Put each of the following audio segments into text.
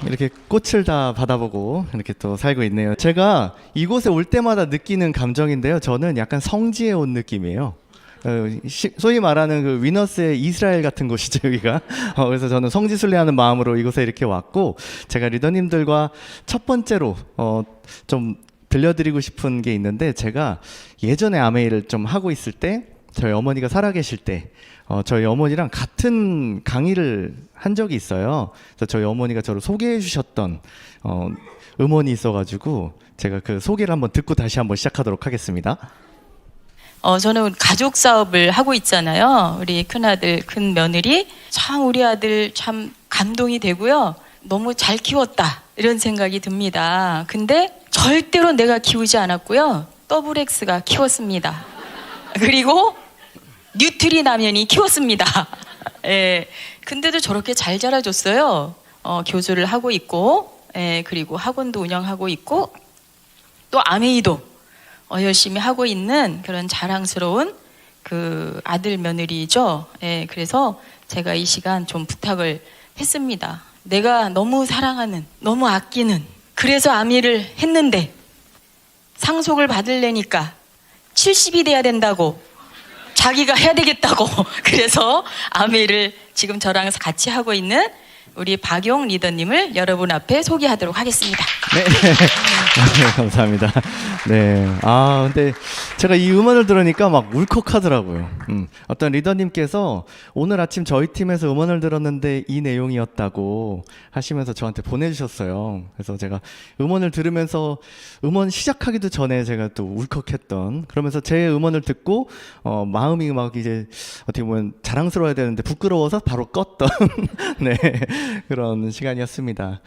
이렇게 꽃을 다 받아보고 이렇게 또 살고 있네요. 제가 이곳에 올 때마다 느끼는 감정인데요. 저는 약간 성지에 온 느낌이에요. 소위 말하는 그 위너스의 이스라엘 같은 곳이죠, 여기가. 그래서 저는 성지순례하는 마음으로 이곳에 이렇게 왔고, 제가 리더님들과 첫 번째로 좀 들려드리고 싶은 게 있는데, 제가 예전에 아메이를 좀 하고 있을 때, 저희 어머니가 살아계실 때 저희 어머니랑 같은 강의를 한 적이 있어요. 그래서 저희 어머니가 저를 소개해 주셨던 음원이 있어가지고 제가 그 소개를 한번 듣고 다시 한번 시작하도록 하겠습니다. 저는 가족 사업을 하고 있잖아요. 우리 큰아들, 큰며느리. 참 우리 아들 참 감동이 되고요. 너무 잘 키웠다 이런 생각이 듭니다. 근데 절대로 내가 키우지 않았고요. 더블X가 키웠습니다. 그리고 뉴트리 라면이 키웠습니다. 예. 근데도 저렇게 잘 자라줬어요. 교수를 하고 있고, 예. 그리고 학원도 운영하고 있고, 또 아메이도 열심히 하고 있는 그런 자랑스러운 그 아들 며느리죠. 예. 그래서 제가 이 시간 좀 부탁을 했습니다. 내가 너무 사랑하는, 너무 아끼는, 그래서 아미를 했는데 상속을 받으려니까 70이 돼야 된다고, 자기가 해야 되겠다고 그래서 아메이를 지금 저랑 같이 하고 있는 우리 박용 리더님을 여러분 앞에 소개하도록 하겠습니다. 네, 네, 감사합니다. 네, 근데 제가 이 음원을 들으니까 막 울컥하더라고요. 어떤 리더님께서 오늘 아침 저희 팀에서 음원을 들었는데 이 내용이었다고 하시면서 저한테 보내주셨어요. 그래서 제가 음원을 들으면서 음원 시작하기도 전에 제가 또 울컥했던, 그러면서 제 음원을 듣고 마음이 막 이제 어떻게 보면 자랑스러워야 되는데 부끄러워서 바로 껐던 네, 그런 시간이었습니다.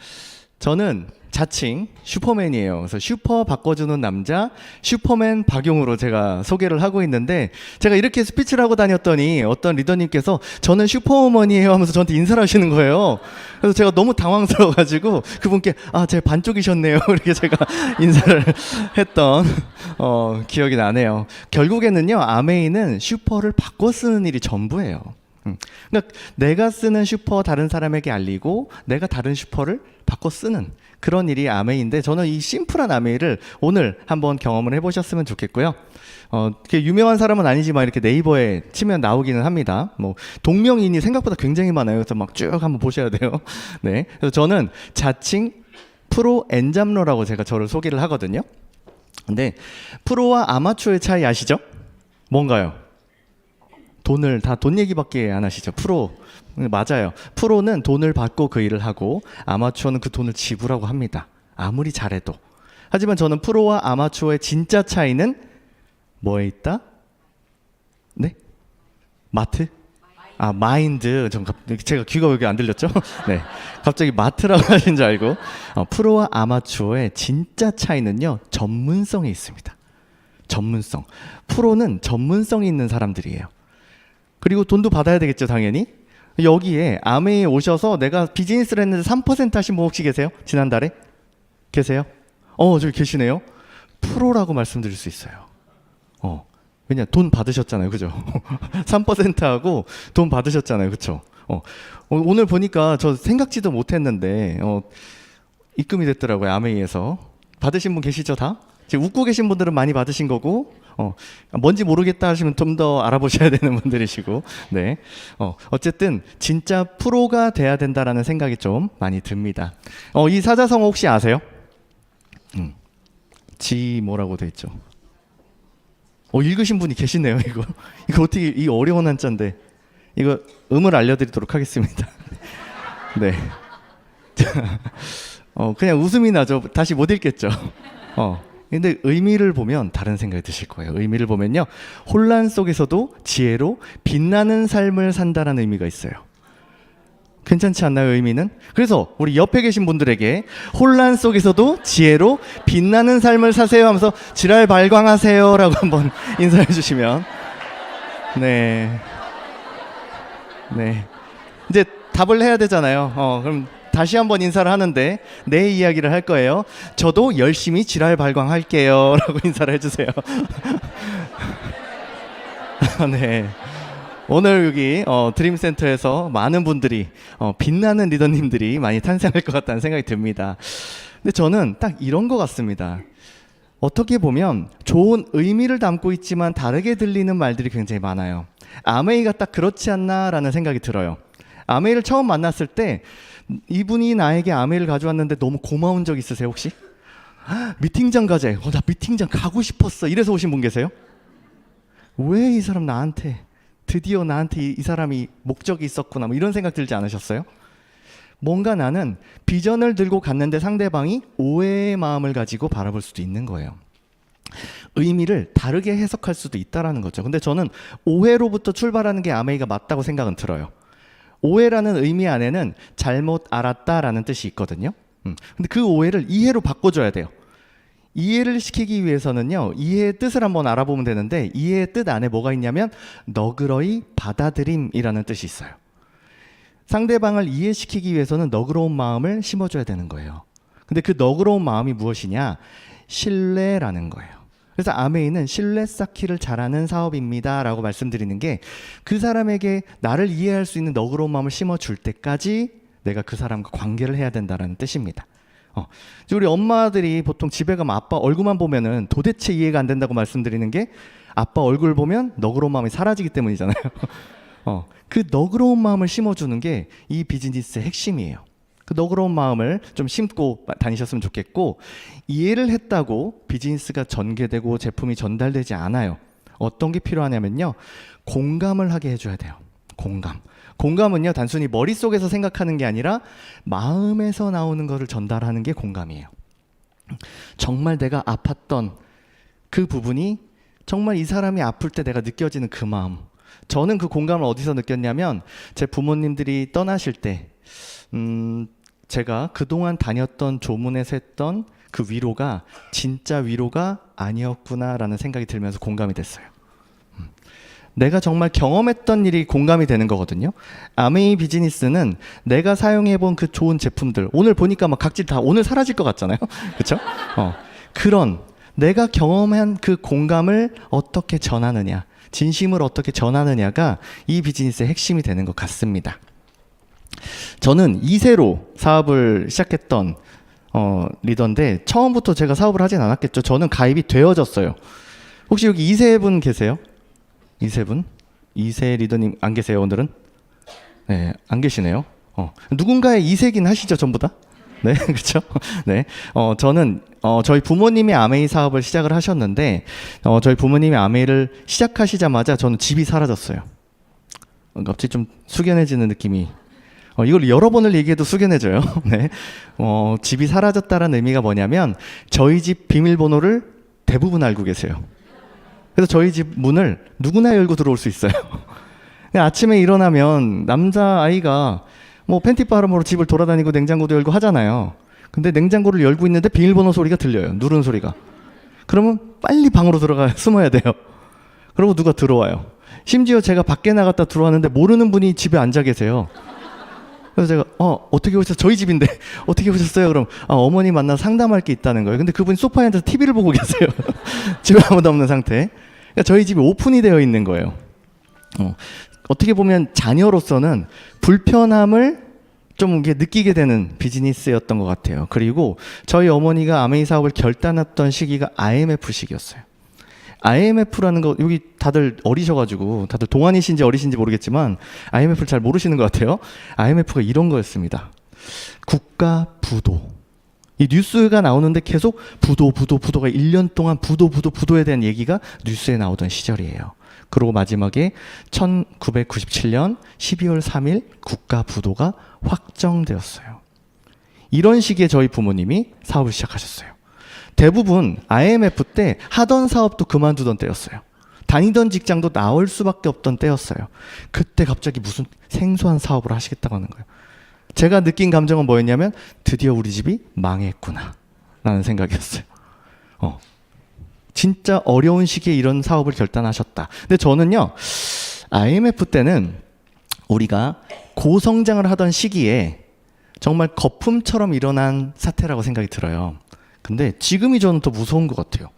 저는 자칭 슈퍼맨이에요. 그래서 슈퍼 바꿔주는 남자 슈퍼맨 박용으로 제가 소개를 하고 있는데, 제가 이렇게 스피치를 하고 다녔더니 어떤 리더님께서 저는 슈퍼우먼이에요 하면서 저한테 인사를 하시는 거예요. 그래서 제가 너무 당황스러워가지고 그분께 제 반쪽이셨네요 이렇게 제가 인사를 했던 기억이 나네요. 결국에는요, 아메이는 슈퍼를 바꿔 쓰는 일이 전부예요. 그러니까 내가 쓰는 슈퍼 다른 사람에게 알리고 내가 다른 슈퍼를 바꿔 쓰는 그런 일이 아메이인데, 저는 이 심플한 아메이를 오늘 한번 경험을 해보셨으면 좋겠고요. 유명한 사람은 아니지만 이렇게 네이버에 치면 나오기는 합니다. 뭐 동명이인이 생각보다 굉장히 많아요. 그래서 막 쭉 한번 보셔야 돼요. 네, 그래서 저는 자칭 프로 엔잡러라고 제가 저를 소개를 하거든요. 근데 프로와 아마추어의 차이 아시죠? 뭔가요? 돈 얘기밖에 안 하시죠. 프로 맞아요. 프로는 돈을 받고 그 일을 하고 아마추어는 그 돈을 지불하고 합니다. 아무리 잘해도. 하지만 저는 프로와 아마추어의 진짜 차이는 뭐에 있다? 네? 마트? 마인드. 제가 귀가 왜 이렇게 안 들렸죠? 네. 갑자기 마트라고 하신 줄 알고. 프로와 아마추어의 진짜 차이는요, 전문성에 있습니다. 전문성. 프로는 전문성이 있는 사람들이에요. 그리고 돈도 받아야 되겠죠, 당연히. 여기에 아메이에 오셔서 내가 비즈니스를 했는데 3% 하신 분 혹시 계세요? 지난달에? 계세요? 저기 계시네요. 프로라고 말씀드릴 수 있어요. 왜냐, 돈 받으셨잖아요, 그죠? 3%하고 돈 받으셨잖아요, 그쵸? 오늘 보니까 저 생각지도 못했는데 입금이 됐더라고요, 아메이에서. 받으신 분 계시죠, 다? 지금 웃고 계신 분들은 많이 받으신 거고, 뭔지 모르겠다 하시면 좀 더 알아보셔야 되는 분들이시고, 네. 어쨌든 진짜 프로가 돼야 된다라는 생각이 좀 많이 듭니다. 이 사자성어 혹시 아세요? 지 뭐라고 돼 있죠? 읽으신 분이 계시네요. 이거 어떻게, 이 어려운 한자인데 이거 음을 알려드리도록 하겠습니다. 네. 그냥 웃음이 나죠. 다시 못 읽겠죠. 근데 의미를 보면 다른 생각이 드실 거예요. 의미를 보면요, 혼란 속에서도 지혜로 빛나는 삶을 산다는 의미가 있어요. 괜찮지 않나요, 의미는? 그래서 우리 옆에 계신 분들에게 혼란 속에서도 지혜로 빛나는 삶을 사세요 하면서 지랄 발광하세요 라고 한번 인사해 주시면, 네, 이제 답을 해야 되잖아요. 그럼 다시 한번 인사를 하는데 내 이야기를 할 거예요. 저도 열심히 지랄 발광할게요 라고 인사를 해주세요. 네. 오늘 여기 드림센터에서 많은 분들이 빛나는 리더님들이 많이 탄생할 것 같다는 생각이 듭니다. 근데 저는 딱 이런 것 같습니다. 어떻게 보면 좋은 의미를 담고 있지만 다르게 들리는 말들이 굉장히 많아요. 아메이가 딱 그렇지 않나라는 생각이 들어요. 아메이를 처음 만났을 때 이분이 나에게 아메이를 가져왔는데 너무 고마운 적 있으세요 혹시? 미팅장 가자. 나 미팅장 가고 싶었어. 이래서 오신 분 계세요? 왜 이 사람 나한테 드디어 나한테 이 사람이 목적이 있었구나 뭐 이런 생각 들지 않으셨어요? 뭔가 나는 비전을 들고 갔는데 상대방이 오해의 마음을 가지고 바라볼 수도 있는 거예요. 의미를 다르게 해석할 수도 있다라는 거죠. 근데 저는 오해로부터 출발하는 게 아메이가 맞다고 생각은 들어요. 오해라는 의미 안에는 잘못 알았다라는 뜻이 있거든요. 근데 그 오해를 이해로 바꿔줘야 돼요. 이해를 시키기 위해서는요, 이해의 뜻을 한번 알아보면 되는데, 이해의 뜻 안에 뭐가 있냐면 너그러이 받아들임이라는 뜻이 있어요. 상대방을 이해시키기 위해서는 너그러운 마음을 심어줘야 되는 거예요. 근데 그 너그러운 마음이 무엇이냐? 신뢰라는 거예요. 그래서 아메이는 신뢰 쌓기를 잘하는 사업입니다 라고 말씀드리는 게, 그 사람에게 나를 이해할 수 있는 너그러운 마음을 심어줄 때까지 내가 그 사람과 관계를 해야 된다는 뜻입니다. 우리 엄마들이 보통 집에 가면 아빠 얼굴만 보면은 도대체 이해가 안 된다고 말씀드리는 게, 아빠 얼굴 보면 너그러운 마음이 사라지기 때문이잖아요. 그 너그러운 마음을 심어주는 게 이 비즈니스의 핵심이에요. 그 너그러운 마음을 좀 심고 다니셨으면 좋겠고, 이해를 했다고 비즈니스가 전개되고 제품이 전달되지 않아요. 어떤 게 필요하냐면요, 공감을 하게 해줘야 돼요. 공감은요, 단순히 머릿속에서 생각하는 게 아니라 마음에서 나오는 것을 전달하는 게 공감이에요. 정말 내가 아팠던 그 부분이 정말 이 사람이 아플 때 내가 느껴지는 그 마음. 저는 그 공감을 어디서 느꼈냐면, 제 부모님들이 떠나실 때 제가 그동안 다녔던 조문에서 했던 그 위로가 진짜 위로가 아니었구나라는 생각이 들면서 공감이 됐어요. 내가 정말 경험했던 일이 공감이 되는 거거든요. 아메이 비즈니스는 내가 사용해본 그 좋은 제품들, 오늘 보니까 막 각질 다 오늘 사라질 것 같잖아요. 그렇죠? 그런 내가 경험한 그 공감을 어떻게 전하느냐, 진심을 어떻게 전하느냐가 이 비즈니스의 핵심이 되는 것 같습니다. 저는 2세로 사업을 시작했던 리더인데, 처음부터 제가 사업을 하진 않았겠죠. 저는 가입이 되어졌어요. 혹시 여기 2세분 계세요? 2세분? 2세 리더님 안 계세요 오늘은? 네, 안 계시네요. 누군가의 2세긴 하시죠 전부 다? 네, 그렇죠? 네, 저는 저희 부모님이 아메이 사업을 시작을 하셨는데, 저희 부모님이 아메이를 시작하시자마자 저는 집이 사라졌어요. 갑자기 좀 숙연해지는 느낌이. 이걸 여러 번을 얘기해도 숙연해져요. 네, 집이 사라졌다는 의미가 뭐냐면, 저희 집 비밀번호를 대부분 알고 계세요. 그래서 저희 집 문을 누구나 열고 들어올 수 있어요. 아침에 일어나면 남자아이가 뭐 팬티바람으로 집을 돌아다니고 냉장고도 열고 하잖아요. 근데 냉장고를 열고 있는데 비밀번호 소리가 들려요. 누른 소리가. 그러면 빨리 방으로 들어가 숨어야 돼요. 그리고 누가 들어와요. 심지어 제가 밖에 나갔다 들어왔는데 모르는 분이 집에 앉아 계세요. 그래서 제가 어떻게 오셨어요? 저희 집인데 어떻게 오셨어요? 그럼 어머니 만나 상담할 게 있다는 거예요. 근데 그분이 소파에 앉아서 TV를 보고 계세요. 집에 아무도 없는 상태. 그러니까 저희 집이 오픈이 되어 있는 거예요. 어떻게 보면 자녀로서는 불편함을 좀 이게 느끼게 되는 비즈니스였던 것 같아요. 그리고 저희 어머니가 아메이 사업을 결단했던 시기가 IMF 시기였어요. IMF라는 거, 여기 다들 어리셔가지고 다들 동안이신지 어리신지 모르겠지만 IMF를 잘 모르시는 것 같아요. IMF가 이런 거였습니다. 국가 부도. 이 뉴스가 나오는데 계속 부도가 1년 동안 부도에 대한 얘기가 뉴스에 나오던 시절이에요. 그리고 마지막에 1997년 12월 3일 국가 부도가 확정되었어요. 이런 시기에 저희 부모님이 사업을 시작하셨어요. 대부분 IMF 때 하던 사업도 그만두던 때였어요. 다니던 직장도 나올 수밖에 없던 때였어요. 그때 갑자기 무슨 생소한 사업을 하시겠다고 하는 거예요. 제가 느낀 감정은 뭐였냐면, 드디어 우리 집이 망했구나 라는 생각이었어요. 진짜 어려운 시기에 이런 사업을 결단하셨다. 근데 저는요, IMF 때는 우리가 고성장을 하던 시기에 정말 거품처럼 일어난 사태라고 생각이 들어요. 근데 지금이 저는 더 무서운 것 같아요.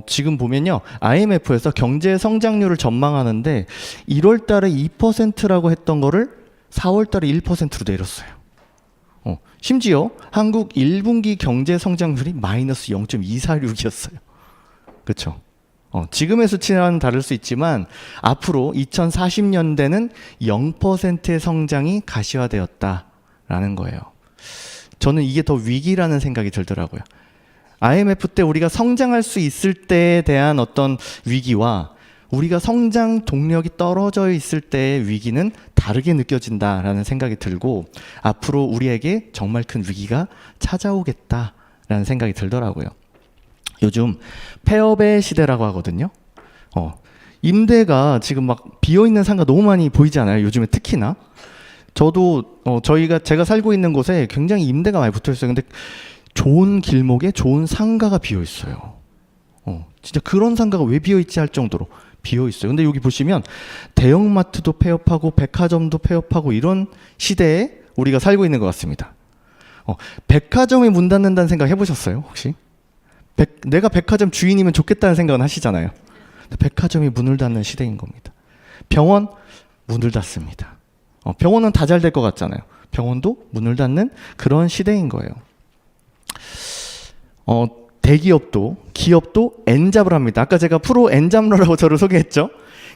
지금 보면요. IMF에서 경제 성장률을 전망하는데 1월 달에 2%라고 했던 거를 4월 달에 1%로 내렸어요. 심지어 한국 1분기 경제 성장률이 마이너스 0.246이었어요. 그렇죠? 지금의 수치와는 다를 수 있지만 앞으로 2040년대는 0%의 성장이 가시화되었다라는 거예요. 저는 이게 더 위기라는 생각이 들더라고요. IMF 때 우리가 성장할 수 있을 때에 대한 어떤 위기와 우리가 성장 동력이 떨어져 있을 때의 위기는 다르게 느껴진다라는 생각이 들고 앞으로 우리에게 정말 큰 위기가 찾아오겠다라는 생각이 들더라고요. 요즘 폐업의 시대라고 하거든요. 임대가 지금 막 비어있는 상가 너무 많이 보이잖아요. 요즘에 특히나. 저도 제가 살고 있는 곳에 굉장히 임대가 많이 붙어 있어요. 근데 좋은 길목에 좋은 상가가 비어 있어요. 진짜 그런 상가가 왜 비어 있지 할 정도로 비어 있어요. 근데 여기 보시면 대형마트도 폐업하고 백화점도 폐업하고 이런 시대에 우리가 살고 있는 것 같습니다. 백화점이 문 닫는다는 생각 해보셨어요, 혹시? 내가 백화점 주인이면 좋겠다는 생각은 하시잖아요. 백화점이 문을 닫는 시대인 겁니다. 병원 문을 닫습니다. 병원은 다 잘 될 것 같잖아요. 병원도 문을 닫는 그런 시대인 거예요. 대기업도 기업도 N잡을 합니다. 아까 제가 프로 N잡러라고 저를 소개했죠.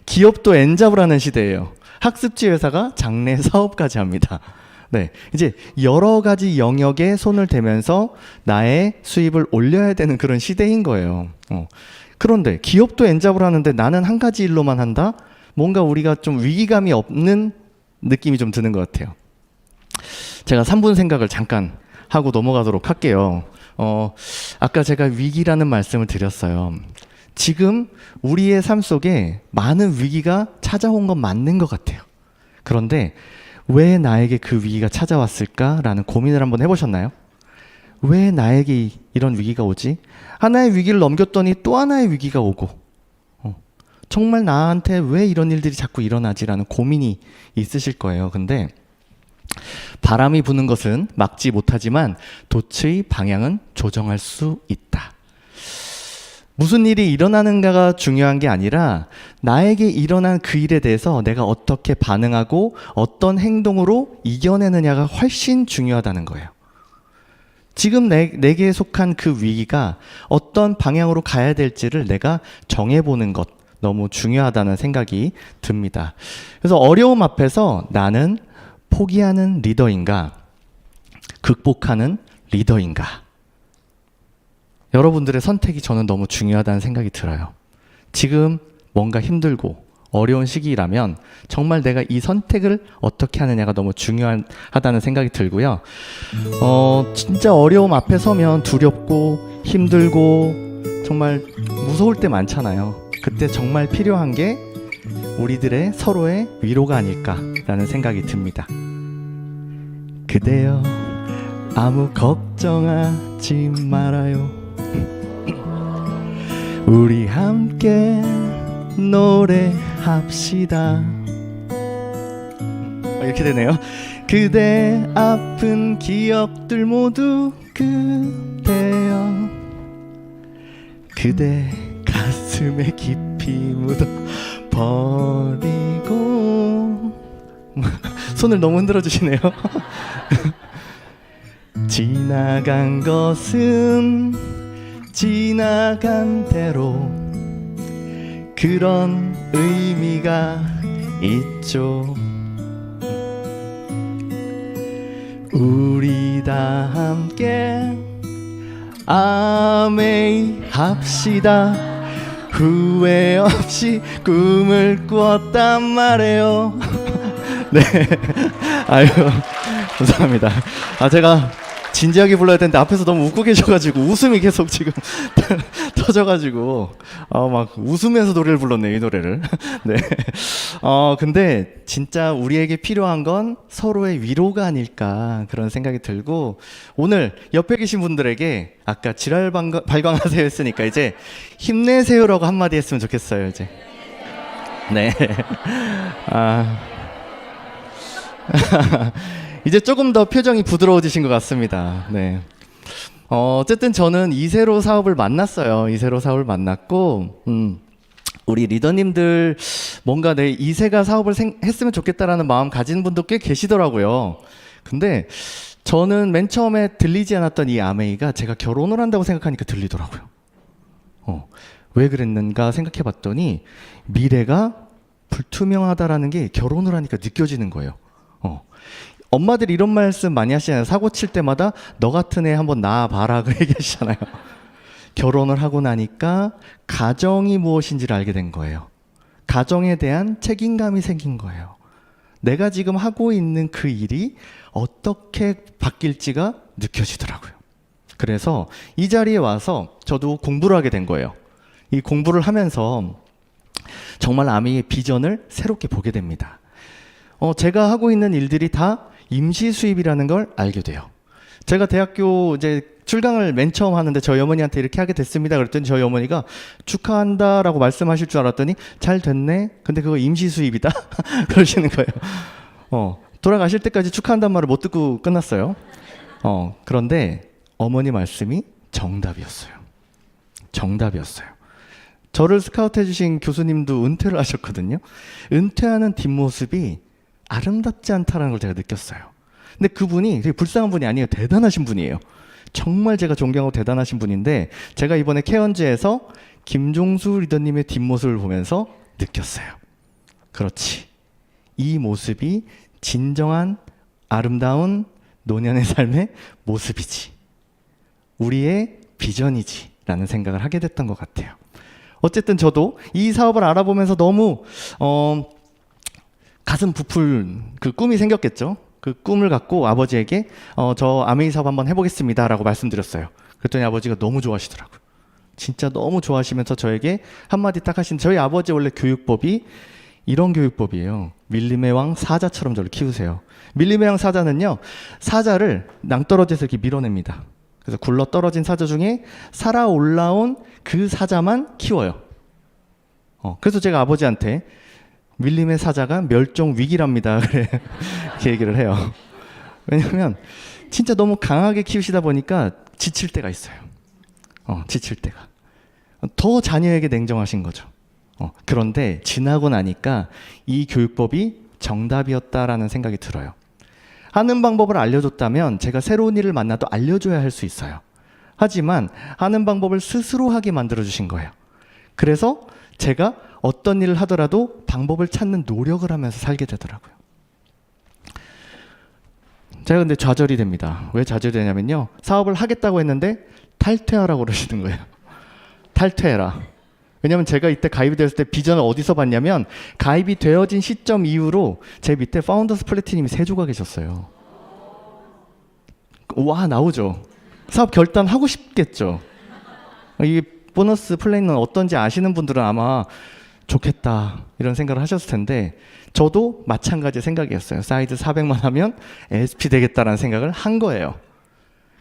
기업도 N잡을 하는 시대예요. 학습지 회사가 장래 사업까지 합니다. 네, 이제 여러 가지 영역에 손을 대면서 나의 수입을 올려야 되는 그런 시대인 거예요. 그런데 기업도 N잡을 하는데 나는 한 가지 일로만 한다? 뭔가 우리가 좀 위기감이 없는 느낌이 좀 드는 것 같아요. 제가 3분 생각을 잠깐 하고 넘어가도록 할게요. 아까 제가 위기라는 말씀을 드렸어요. 지금 우리의 삶 속에 많은 위기가 찾아온 건 맞는 것 같아요. 그런데 왜 나에게 그 위기가 찾아왔을까라는 고민을 한번 해보셨나요? 왜 나에게 이런 위기가 오지? 하나의 위기를 넘겼더니 또 하나의 위기가 오고 정말 나한테 왜 이런 일들이 자꾸 일어나지라는 고민이 있으실 거예요. 근데 바람이 부는 것은 막지 못하지만 돛의 방향은 조정할 수 있다. 무슨 일이 일어나는가가 중요한 게 아니라 나에게 일어난 그 일에 대해서 내가 어떻게 반응하고 어떤 행동으로 이겨내느냐가 훨씬 중요하다는 거예요. 지금 내게 속한 그 위기가 어떤 방향으로 가야 될지를 내가 정해보는 것 너무 중요하다는 생각이 듭니다. 그래서 어려움 앞에서 나는 포기하는 리더인가 극복하는 리더인가 여러분들의 선택이 저는 너무 중요하다는 생각이 들어요. 지금 뭔가 힘들고 어려운 시기라면 정말 내가 이 선택을 어떻게 하느냐가 너무 중요하다는 생각이 들고요. 진짜 어려움 앞에 서면 두렵고 힘들고 정말 무서울 때 많잖아요. 그때 정말 필요한 게 우리들의 서로의 위로가 아닐까라는 생각이 듭니다. 그대여 아무 걱정하지 말아요. 우리 함께 노래합시다. 이렇게 되네요. 그대 아픈 기억들 모두 그대여 그대 가슴에 깊이 묻어 버리고 손을 너무 흔들어 주시네요. 지나간 것은 지나간 대로 그런 의미가 있죠. 우리 다 함께 아메이 합시다. 후회 없이 꿈을 꾸었단 말이에요. 네, 아유 감사합니다. 제가 진지하게 불러야 되는데 앞에서 너무 웃고 계셔가지고 웃음이 계속 지금 터져가지고 막 웃으면서 노래를 불렀네요, 이 노래를. 네. 근데 진짜 우리에게 필요한 건 서로의 위로가 아닐까 그런 생각이 들고 오늘 옆에 계신 분들에게 아까 지랄 발광하세요 했으니까 이제 힘내세요라고 한마디 했으면 좋겠어요, 이제. 네. 이제 조금 더 표정이 부드러워지신 것 같습니다. 네. 어쨌든 저는 이세로 사업을 만났어요. 이세로 사업을 만났고, 우리 리더님들 뭔가 내 이세가 사업을 했으면 좋겠다라는 마음 가진 분도 꽤 계시더라고요. 근데 저는 맨 처음에 들리지 않았던 이 아메이가 제가 결혼을 한다고 생각하니까 들리더라고요. 왜 그랬는가 생각해 봤더니 미래가 불투명하다라는 게 결혼을 하니까 느껴지는 거예요. 엄마들이 이런 말씀 많이 하시잖아요. 사고 칠 때마다 너 같은 애 한번 낳아봐라 그 얘기하시잖아요. 결혼을 하고 나니까 가정이 무엇인지를 알게 된 거예요. 가정에 대한 책임감이 생긴 거예요. 내가 지금 하고 있는 그 일이 어떻게 바뀔지가 느껴지더라고요. 그래서 이 자리에 와서 저도 공부를 하게 된 거예요. 이 공부를 하면서 정말 아미의 비전을 새롭게 보게 됩니다. 제가 하고 있는 일들이 다 임시 수입이라는 걸 알게 돼요. 제가 대학교 이제 출강을 맨 처음 하는데 저희 어머니한테 이렇게 하게 됐습니다. 그랬더니 저희 어머니가 축하한다라고 말씀하실 줄 알았더니 잘 됐네. 근데 그거 임시 수입이다. 그러시는 거예요. 돌아가실 때까지 축하한다는 말을 못 듣고 끝났어요. 그런데 어머니 말씀이 정답이었어요. 정답이었어요. 저를 스카우트 해주신 교수님도 은퇴를 하셨거든요. 은퇴하는 뒷모습이 아름답지 않다는 걸 제가 느꼈어요. 근데 그분이 되게 불쌍한 분이 아니에요. 대단하신 분이에요. 정말 제가 존경하고 대단하신 분인데 제가 이번에 케언즈에서 김종수 리더님의 뒷모습을 보면서 느꼈어요. 그렇지. 이 모습이 진정한 아름다운 노년의 삶의 모습이지. 우리의 비전이지. 라는 생각을 하게 됐던 것 같아요. 어쨌든 저도 이 사업을 알아보면서 너무 가슴 부풀 그 꿈이 생겼겠죠. 그 꿈을 갖고 아버지에게 저 아메이 사업 한번 해보겠습니다 라고 말씀드렸어요. 그랬더니 아버지가 너무 좋아하시더라고요. 진짜 너무 좋아하시면서 저에게 한마디 딱 하신, 저희 아버지 원래 교육법이 이런 교육법이에요. 밀림의 왕 사자처럼 저를 키우세요. 밀림의 왕 사자는요, 사자를 낭떠러지에서 이렇게 밀어냅니다. 그래서 굴러 떨어진 사자 중에 살아 올라온 그 사자만 키워요. 그래서 제가 아버지한테 밀림의 사자가 멸종 위기랍니다. 이렇게 얘기를 해요. 왜냐면 진짜 너무 강하게 키우시다 보니까 지칠 때가 있어요. 지칠 때가. 더 자녀에게 냉정하신 거죠. 그런데 지나고 나니까 이 교육법이 정답이었다라는 생각이 들어요. 하는 방법을 알려줬다면 제가 새로운 일을 만나도 알려줘야 할 수 있어요. 하지만 하는 방법을 스스로 하게 만들어주신 거예요. 그래서 제가 어떤 일을 하더라도 방법을 찾는 노력을 하면서 살게 되더라고요. 제가 근데 좌절이 됩니다. 왜 좌절이 되냐면요, 사업을 하겠다고 했는데 탈퇴하라고 그러시는 거예요. 탈퇴해라. 왜냐면 제가 이때 가입이 됐을 때 비전을 어디서 봤냐면 가입이 되어진 시점 이후로 제 밑에 파운더스 플래티님이 3조가 계셨어요. 와, 나오죠. 사업 결단하고 싶겠죠. 이 보너스 플랜은 어떤지 아시는 분들은 아마 좋겠다 이런 생각을 하셨을 텐데 저도 마찬가지 생각이었어요. 사이즈 400만 하면 SP 되겠다라는 생각을 한 거예요.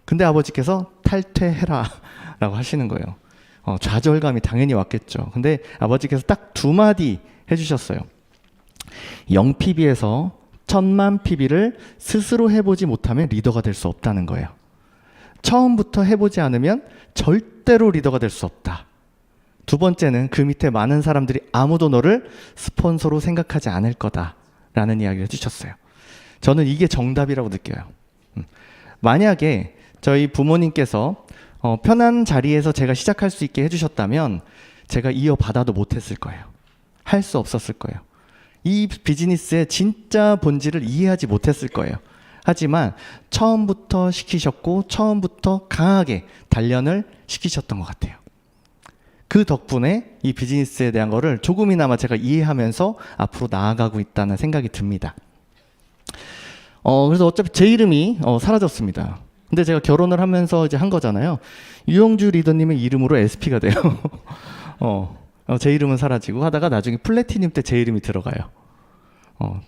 근데 아버지께서 탈퇴해라 라고 하시는 거예요. 좌절감이 당연히 왔겠죠. 근데 아버지께서 딱 2마디 해주셨어요. 0PB에서 1000만 PB를 스스로 해보지 못하면 리더가 될 수 없다는 거예요. 처음부터 해보지 않으면 절대로 리더가 될 수 없다. 2번째는 그 밑에 많은 사람들이 아무도 너를 스폰서로 생각하지 않을 거다라는 이야기를 해주셨어요. 저는 이게 정답이라고 느껴요. 만약에 저희 부모님께서 편한 자리에서 제가 시작할 수 있게 해주셨다면 제가 이어받아도 못했을 거예요. 할 수 없었을 거예요. 이 비즈니스의 진짜 본질을 이해하지 못했을 거예요. 하지만 처음부터 시키셨고 처음부터 강하게 단련을 시키셨던 것 같아요. 그 덕분에 이 비즈니스에 대한 거를 조금이나마 제가 이해하면서 앞으로 나아가고 있다는 생각이 듭니다. 그래서 어차피 제 이름이 사라졌습니다. 근데 제가 결혼을 하면서 이제 한 거잖아요. 유영주 리더님의 이름으로 SP가 돼요. 제 이름은 사라지고 하다가 나중에 플래티늄 때 제 이름이 들어가요.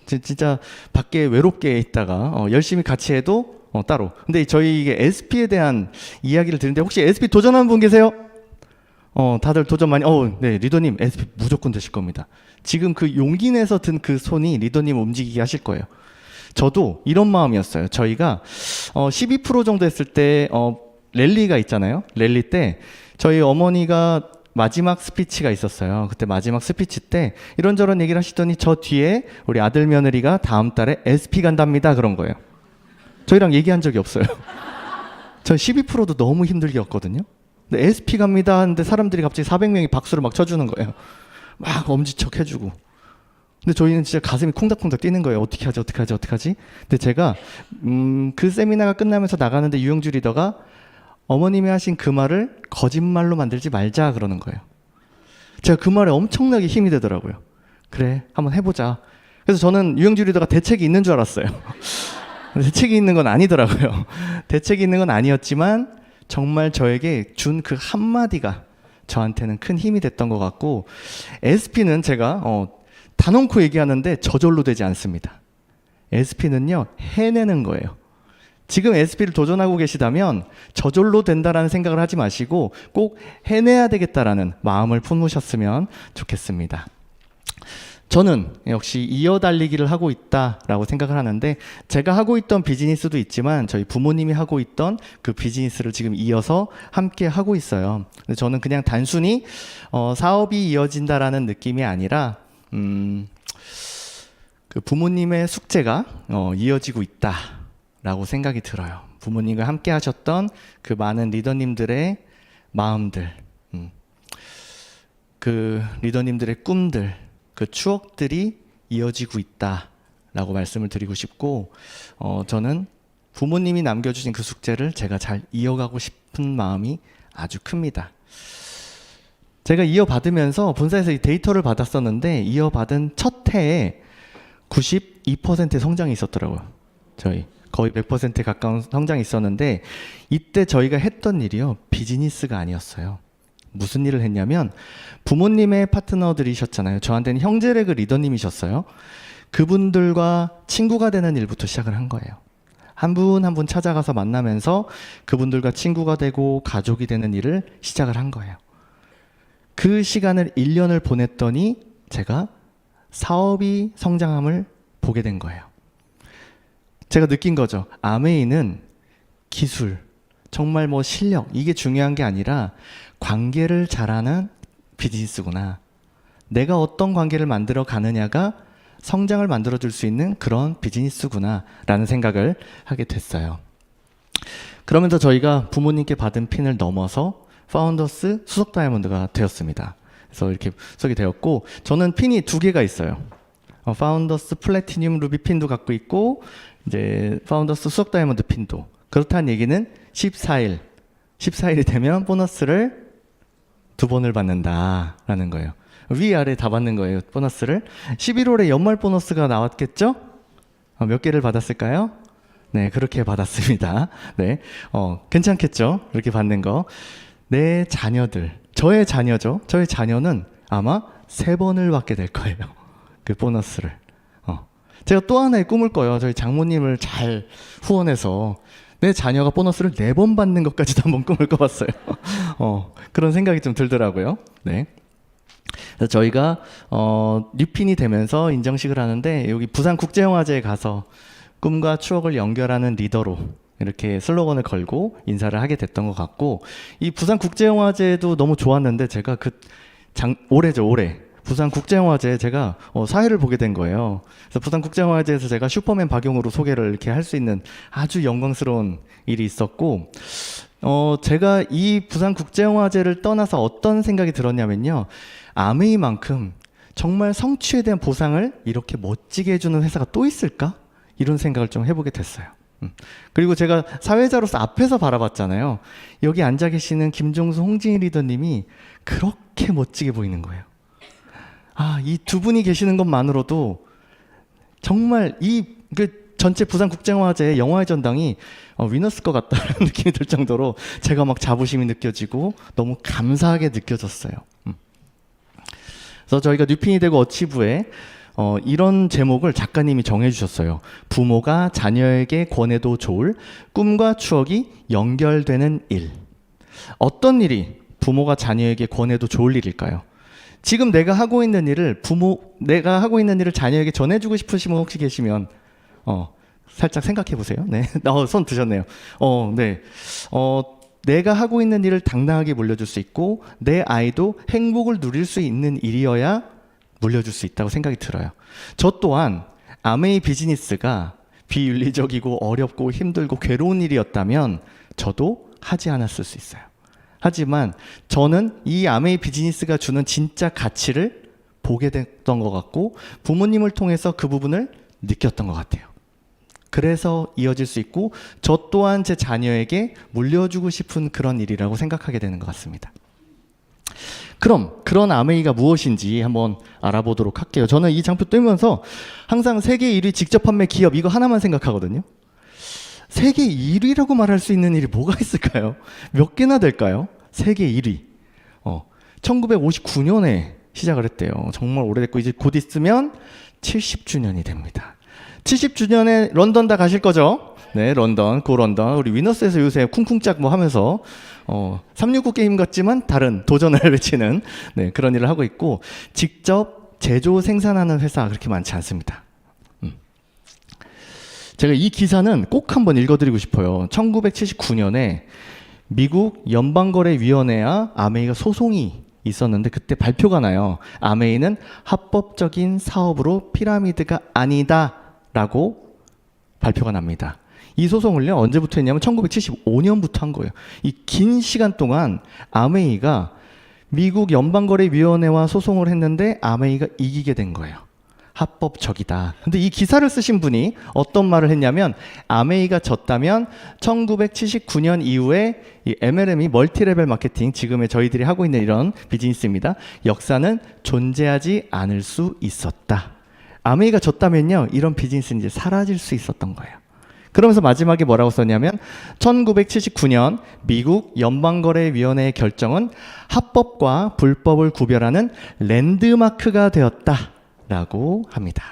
진짜 밖에 외롭게 있다가 열심히 같이 해도 따로. 근데 저희 이게 SP에 대한 이야기를 드는데 혹시 SP 도전하는 분 계세요? 다들 도전 많이. 네, 리더님 SP 무조건 되실 겁니다. 지금 그 용기 내서 든 그 손이 리더님 움직이게 하실 거예요. 저도 이런 마음이었어요. 저희가 12% 정도 했을 때 랠리가 있잖아요. 랠리 때 저희 어머니가 마지막 스피치가 있었어요. 그때 마지막 스피치 때 이런저런 얘기를 하시더니 저 뒤에 우리 아들 며느리가 다음 달에 SP 간답니다. 그런 거예요. 저희랑 얘기한 적이 없어요. 전 12%도 너무 힘들게 였거든요. 근데 SP 갑니다 하는데 사람들이 갑자기 400명이 박수를 막 쳐주는 거예요. 막 엄지척 해주고. 근데 저희는 진짜 가슴이 콩닥콩닥 뛰는 거예요. 어떻게 하지, 어떻게 하지, 어떻게 하지? 근데 제가 그 세미나가 끝나면서 나가는데 유영주 리더가 어머님이 하신 그 말을 거짓말로 만들지 말자 그러는 거예요. 제가 그 말에 엄청나게 힘이 되더라고요. 그래, 한번 해보자. 그래서 저는 유영주 리더가 대책이 있는 줄 알았어요. 대책이 있는 건 아니더라고요. 대책이 있는 건 아니었지만 정말 저에게 준 그 한마디가 저한테는 큰 힘이 됐던 것 같고, SP는 제가 단언코 얘기하는데 저절로 되지 않습니다. SP는요, 해내는 거예요. 지금 SP를 도전하고 계시다면 저절로 된다라는 생각을 하지 마시고 꼭 해내야 되겠다라는 마음을 품으셨으면 좋겠습니다. 저는 역시 이어달리기를 하고 있다라고 생각을 하는데, 제가 하고 있던 비즈니스도 있지만 저희 부모님이 하고 있던 그 비즈니스를 지금 이어서 함께 하고 있어요. 근데 저는 그냥 단순히 사업이 이어진다라는 느낌이 아니라 그 부모님의 숙제가 이어지고 있다라고 생각이 들어요. 부모님과 함께 하셨던 그 많은 리더님들의 마음들, 그 리더님들의 꿈들, 그 추억들이 이어지고 있다라고 말씀을 드리고 싶고, 저는 부모님이 남겨주신 그 숙제를 제가 잘 이어가고 싶은 마음이 아주 큽니다. 제가 이어받으면서 본사에서 이 데이터를 받았었는데, 이어받은 첫 해에 92%의 성장이 있었더라고요. 저희 거의 100%에 가까운 성장이 있었는데, 이때 저희가 했던 일이요, 비즈니스가 아니었어요. 무슨 일을 했냐면, 부모님의 파트너들이셨잖아요. 저한테는 형제레그 리더님이셨어요. 그분들과 친구가 되는 일부터 시작을 한 거예요. 한 분 한 분 찾아가서 만나면서 그분들과 친구가 되고 가족이 되는 일을 시작을 한 거예요. 그 시간을 1년을 보냈더니 제가 사업이 성장함을 보게 된 거예요. 제가 느낀 거죠. 아메이는 기술, 정말 뭐 실력, 이게 중요한 게 아니라 관계를 잘하는 비즈니스구나. 내가 어떤 관계를 만들어 가느냐가 성장을 만들어 줄 수 있는 그런 비즈니스구나 라는 생각을 하게 됐어요. 그러면서 저희가 부모님께 받은 핀을 넘어서 파운더스 수석 다이아몬드가 되었습니다. 그래서 이렇게 수석이 되었고, 저는 핀이 2개가 있어요. 파운더스 플래티늄 루비 핀도 갖고 있고, 이제 파운더스 수석 다이아몬드 핀도. 그렇다는 얘기는 14일이 되면 보너스를 2번을 받는다라는 거예요. 위아래 다 받는 거예요, 보너스를. 11월에 연말 보너스가 나왔겠죠? 몇 개를 받았을까요? 네, 그렇게 받았습니다. 네, 괜찮겠죠? 이렇게 받는 거. 내 자녀들, 저의 자녀죠. 저의 자녀는 아마 3번을 받게 될 거예요. 그 보너스를. 제가 또 하나의 꿈을 꿔요. 저희 장모님을 잘 후원해서 내 자녀가 보너스를 4번 받는 것까지도 한번 꿈을 꿔봤어요. 그런 생각이 좀 들더라고요. 네. 그래서 저희가 뉴핀이 되면서 인정식을 하는데, 여기 부산국제영화제에 가서 꿈과 추억을 연결하는 리더로 이렇게 슬로건을 걸고 인사를 하게 됐던 것 같고, 이 부산국제영화제도 너무 좋았는데, 제가 올해죠, 올해. 부산국제영화제에 제가 사회를 보게 된 거예요. 그래서 부산국제영화제에서 제가 슈퍼맨 박용으로 소개를 이렇게 할 수 있는 아주 영광스러운 일이 있었고, 제가 이 부산국제영화제를 떠나서 어떤 생각이 들었냐면요, 아메이만큼 정말 성취에 대한 보상을 이렇게 멋지게 해주는 회사가 또 있을까? 이런 생각을 좀 해보게 됐어요. 그리고 제가 사회자로서 앞에서 바라봤잖아요. 여기 앉아 계시는 김종수, 홍진희 리더님이 그렇게 멋지게 보이는 거예요. 이 2분이 계시는 것만으로도 정말 그 전체 부산국제영화제 영화의 전당이 위너스 것 같다는 느낌이 들 정도로 제가 막 자부심이 느껴지고 너무 감사하게 느껴졌어요. 그래서 저희가 뉴핀이 되고 어치브에 이런 제목을 작가님이 정해주셨어요. 부모가 자녀에게 권해도 좋을 꿈과 추억이 연결되는 일. 어떤 일이 부모가 자녀에게 권해도 좋을 일일까요? 지금 내가 하고 있는 일을 자녀에게 전해주고 싶으신 분 혹시 계시면 살짝 생각해 보세요. 네, 손 드셨네요. 네, 내가 하고 있는 일을 당당하게 물려줄 수 있고 내 아이도 행복을 누릴 수 있는 일이어야 물려줄 수 있다고 생각이 들어요. 저 또한 아메이 비즈니스가 비윤리적이고 어렵고 힘들고 괴로운 일이었다면 저도 하지 않았을 수 있어요. 하지만 저는 이 아메이 비즈니스가 주는 진짜 가치를 보게 됐던 것 같고 부모님을 통해서 그 부분을 느꼈던 것 같아요. 그래서 이어질 수 있고 저 또한 제 자녀에게 물려주고 싶은 그런 일이라고 생각하게 되는 것 같습니다. 그럼 그런 아메이가 무엇인지 한번 알아보도록 할게요. 저는 이 장표 뜨면서 항상 세계 1위 직접 판매 기업 이거 하나만 생각하거든요. 세계 1위라고 말할 수 있는 일이 뭐가 있을까요? 몇 개나 될까요? 세계 1위. 1959년에 시작을 했대요. 정말 오래됐고 이제 곧 있으면 70주년이 됩니다. 70주년에 런던 다 가실 거죠? 네, 런던, 고 런던. 우리 위너스에서 요새 쿵쿵짝 뭐 하면서 369 게임 같지만 다른 도전을 외치는 네, 그런 일을 하고 있고 직접 제조 생산하는 회사 그렇게 많지 않습니다. 제가 이 기사는 꼭 한번 읽어드리고 싶어요. 1979년에 미국 연방거래위원회와 아메이가 소송이 있었는데 그때 발표가 나요. 아메이는 합법적인 사업으로 피라미드가 아니다라고 발표가 납니다. 이 소송을요 언제부터 했냐면 1975년부터 한 거예요. 이 긴 시간 동안 아메이가 미국 연방거래위원회와 소송을 했는데 아메이가 이기게 된 거예요. 합법적이다. 근데 이 기사를 쓰신 분이 어떤 말을 했냐면 아메이가 졌다면 1979년 이후에 이 MLM이 멀티레벨 마케팅 지금의 저희들이 하고 있는 이런 비즈니스입니다. 역사는 존재하지 않을 수 있었다. 아메이가 졌다면요 이런 비즈니스는 이제 사라질 수 있었던 거예요. 그러면서 마지막에 뭐라고 썼냐면 1979년 미국 연방거래위원회의 결정은 합법과 불법을 구별하는 랜드마크가 되었다 라고 합니다.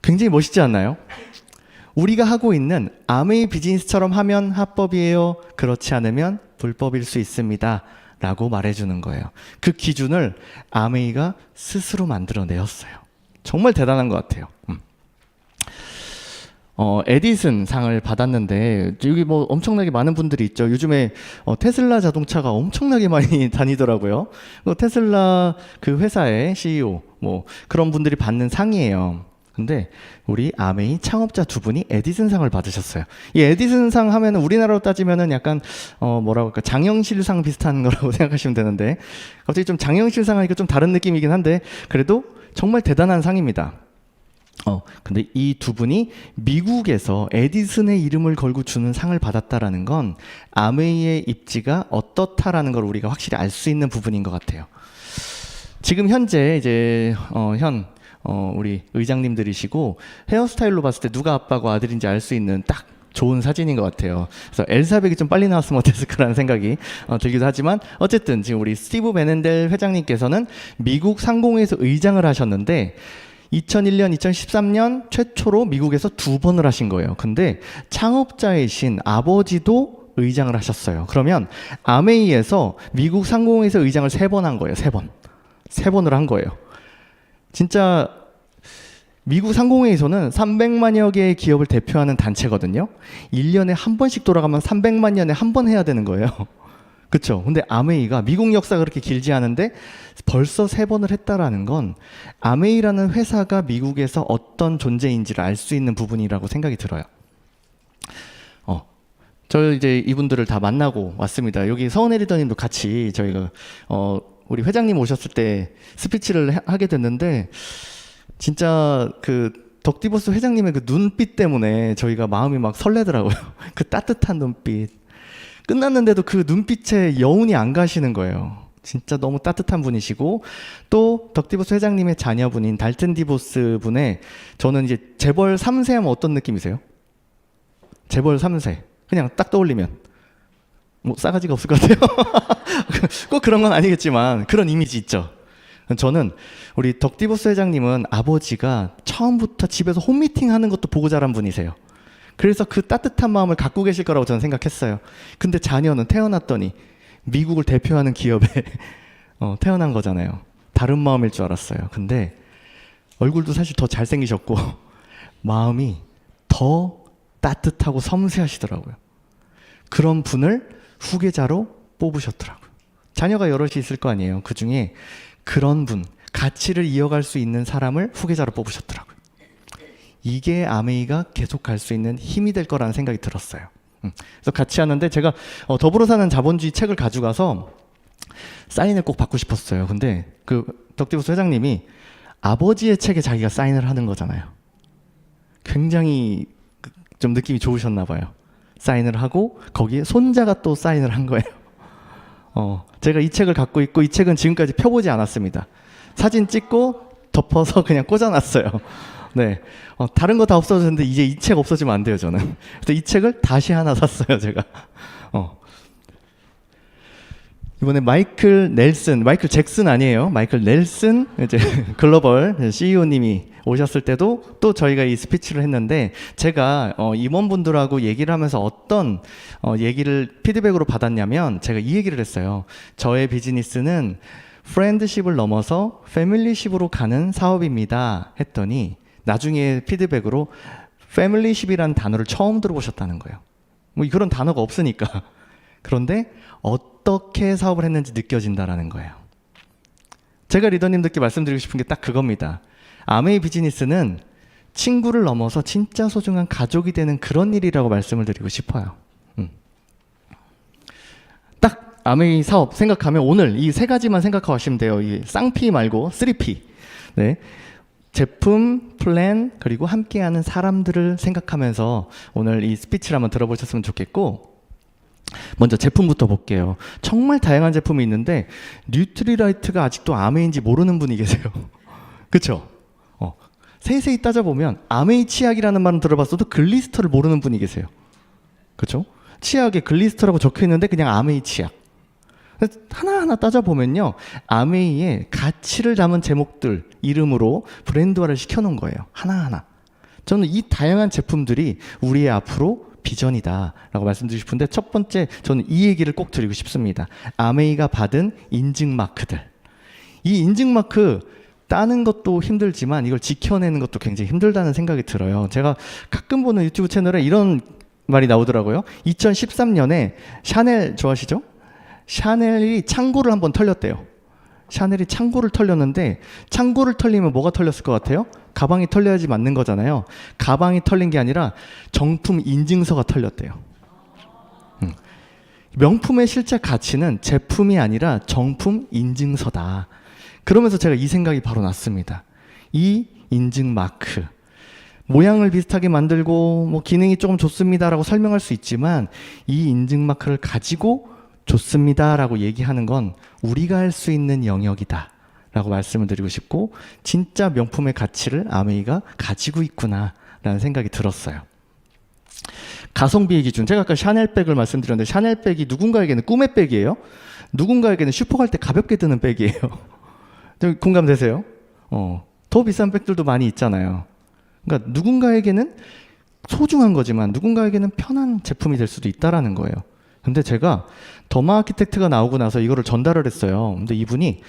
굉장히 멋있지 않나요? 우리가 하고 있는 아메이 비즈니스처럼 하면 합법이에요. 그렇지 않으면 불법일 수 있습니다. 라고 말해주는 거예요. 그 기준을 아메이가 스스로 만들어내었어요. 정말 대단한 것 같아요. 에디슨 상을 받았는데 여기 뭐 엄청나게 많은 분들이 있죠. 요즘에 테슬라 자동차가 엄청나게 많이 다니더라고요. 테슬라 그 회사의 CEO 뭐 그런 분들이 받는 상이에요. 근데 우리 아메이 창업자 두 분이 에디슨 상을 받으셨어요. 이 에디슨 상 하면은 우리나라로 따지면은 약간 뭐라고 할까 장영실상 비슷한 거라고 생각하시면 되는데 갑자기 좀 장영실상 하니까 좀 다른 느낌이긴 한데 그래도 정말 대단한 상입니다. 근데 이 두 분이 미국에서 에디슨의 이름을 걸고 주는 상을 받았다라는 건 아메이의 입지가 어떻다라는 걸 우리가 확실히 알 수 있는 부분인 것 같아요. 지금 현재 이제 우리 의장님들이시고 헤어스타일로 봤을 때 누가 아빠고 아들인지 알 수 있는 딱 좋은 사진인 것 같아요. 그래서 엘사백이 좀 빨리 나왔으면 어땠을까라는 생각이 들기도 하지만 어쨌든 지금 우리 스티브 베넨델 회장님께서는 미국 상공회에서 의장을 하셨는데 2001년, 2013년 최초로 미국에서 2번을 하신 거예요. 근데 창업자이신 아버지도 의장을 하셨어요. 그러면 아메이에서 미국 상공회에서 의장을 3번 한 거예요. 3번을 한 거예요. 진짜 미국 상공회에서는 300만여 개의 기업을 대표하는 단체거든요. 1년에 한 번씩 돌아가면 300만 년에 한 번 해야 되는 거예요. 그렇죠. 근데 아메이가 미국 역사가 그렇게 길지 않은데 벌써 3번을 했다라는 건 아메이라는 회사가 미국에서 어떤 존재인지를 알 수 있는 부분이라고 생각이 들어요. 저 이제 이분들을 다 만나고 왔습니다. 여기 서은혜 리더님도 같이 저희가 우리 회장님 오셨을 때 스피치를 하게 됐는데 진짜 그 덕디버스 회장님의 그 눈빛 때문에 저희가 마음이 막 설레더라고요. 그 따뜻한 눈빛. 끝났는데도 그 눈빛에 여운이 안 가시는 거예요. 진짜 너무 따뜻한 분이시고 또 덕디보스 회장님의 자녀분인 달튼 디보스 분의 저는 이제 재벌 3세 하면 어떤 느낌이세요? 재벌 3세 그냥 딱 떠올리면 뭐 싸가지가 없을 것 같아요. 꼭 그런 건 아니겠지만 그런 이미지 있죠. 저는 우리 덕디보스 회장님은 아버지가 처음부터 집에서 홈미팅 하는 것도 보고 자란 분이세요. 그래서 그 따뜻한 마음을 갖고 계실 거라고 저는 생각했어요. 근데 자녀는 태어났더니 미국을 대표하는 기업에 태어난 거잖아요. 다른 마음일 줄 알았어요. 근데 얼굴도 사실 더 잘생기셨고 마음이 더 따뜻하고 섬세하시더라고요. 그런 분을 후계자로 뽑으셨더라고요. 자녀가 여럿이 있을 거 아니에요. 그 중에 그런 분, 가치를 이어갈 수 있는 사람을 후계자로 뽑으셨더라고요. 이게 아메이가 계속 갈 수 있는 힘이 될 거라는 생각이 들었어요. 그래서 같이 하는데 제가 더불어 사는 자본주의 책을 가져가서 사인을 꼭 받고 싶었어요. 근데 그 덕디부스 회장님이 아버지의 책에 자기가 사인을 하는 거잖아요. 굉장히 좀 느낌이 좋으셨나 봐요. 사인을 하고 거기에 손자가 또 사인을 한 거예요. 제가 이 책을 갖고 있고 이 책은 지금까지 펴보지 않았습니다. 사진 찍고 덮어서 그냥 꽂아놨어요. 네, 다른 거 다 없어졌는데 이제 이 책 없어지면 안 돼요, 저는. 그래서 이 책을 다시 하나 샀어요, 제가. 이번에 마이클 잭슨 아니에요. 마이클 넬슨 이제 글로벌 CEO님이 오셨을 때도 또 저희가 이 스피치를 했는데 제가 임원분들하고 얘기를 하면서 어떤 얘기를 피드백으로 받았냐면 제가 이 얘기를 했어요. 저의 비즈니스는 프렌드십을 넘어서 패밀리십으로 가는 사업입니다 했더니 나중에 피드백으로 패밀리십이라는 단어를 처음 들어보셨다는 거예요. 뭐 그런 단어가 없으니까. 그런데 어떻게 사업을 했는지 느껴진다라는 거예요. 제가 리더님들께 말씀드리고 싶은 게 딱 그겁니다. 아메이 비즈니스는 친구를 넘어서 진짜 소중한 가족이 되는 그런 일이라고 말씀을 드리고 싶어요. 딱 아메이 사업 생각하면 오늘 이 세 가지만 생각하시면 돼요. 이 쌍P 말고 3P. 네. 제품, 플랜, 그리고 함께하는 사람들을 생각하면서 오늘 이 스피치를 한번 들어보셨으면 좋겠고, 먼저 제품부터 볼게요. 정말 다양한 제품이 있는데 뉴트리라이트가 아직도 아메이인지 모르는 분이 계세요. 그렇죠? 세세히 따져보면 아메이 치약이라는 말은 들어봤어도 글리스터를 모르는 분이 계세요. 그렇죠? 치약에 글리스터라고 적혀있는데 그냥 아메이 치약. 하나하나 따져보면요, 아메이의 가치를 담은 제목들 이름으로 브랜드화를 시켜놓은 거예요. 하나하나. 저는 이 다양한 제품들이 우리의 앞으로 비전이다 라고 말씀드리고 싶은데, 첫 번째 저는 이 얘기를 꼭 드리고 싶습니다. 아메이가 받은 인증마크들. 이 인증마크 따는 것도 힘들지만 이걸 지켜내는 것도 굉장히 힘들다는 생각이 들어요. 제가 가끔 보는 유튜브 채널에 이런 말이 나오더라고요. 2013년에 샤넬 좋아하시죠? 샤넬이 창고를 한번 털렸대요. 샤넬이 창고를 털렸는데, 창고를 털리면 뭐가 털렸을 것 같아요? 가방이 털려야지 맞는 거잖아요. 가방이 털린 게 아니라 정품 인증서가 털렸대요. 명품의 실제 가치는 제품이 아니라 정품 인증서다. 그러면서 제가 이 생각이 바로 났습니다. 이 인증 마크, 모양을 비슷하게 만들고 뭐 기능이 조금 좋습니다라고 설명할 수 있지만, 이 인증 마크를 가지고 좋습니다라고 얘기하는 건 우리가 할 수 있는 영역이다 라고 말씀을 드리고 싶고, 진짜 명품의 가치를 아메이가 가지고 있구나 라는 생각이 들었어요. 가성비의 기준, 제가 아까 샤넬백을 말씀드렸는데 샤넬백이 누군가에게는 꿈의 백이에요. 누군가에게는 슈퍼 갈 때 가볍게 드는 백이에요. 공감되세요? 더 비싼 백들도 많이 있잖아요. 그러니까 누군가에게는 소중한 거지만 누군가에게는 편한 제품이 될 수도 있다라는 거예요. 근데 제가 더마 아키텍트가 나오고 나서 이거를 전달을 했어요. 근데 이분이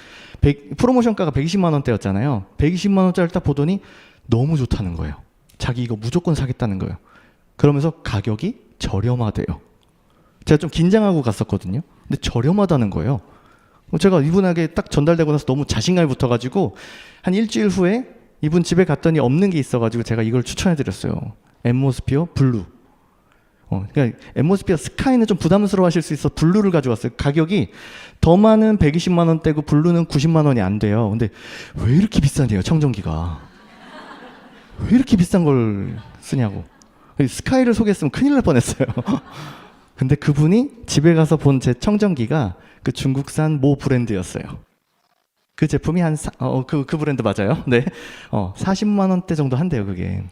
프로모션가가 120만 원대였잖아요. 120만 원짜리를 딱 보더니 너무 좋다는 거예요. 자기 이거 무조건 사겠다는 거예요. 그러면서 가격이 저렴하대요. 제가 좀 긴장하고 갔었거든요. 근데 저렴하다는 거예요. 제가 이분에게 딱 전달되고 나서 너무 자신감이 붙어가지고 한 일주일 후에 이분 집에 갔더니 없는 게 있어가지고 제가 이걸 추천해드렸어요. 앰모스피어 블루. 그러니까 앰모스피어 스카이는 좀 부담스러워 하실 수 있어 블루를 가져왔어요. 가격이 더마는 120만 원대고 블루는 90만 원이 안 돼요. 근데 왜 이렇게 비싸네요, 청정기가. 왜 이렇게 비싼 걸 쓰냐고. 스카이를 소개했으면 큰일 날 뻔했어요. 근데 그분이 집에 가서 본 제 청정기가 그 중국산 모 브랜드였어요. 그 제품이 그 브랜드 맞아요. 네. 40만 원대 정도 한대요, 그게.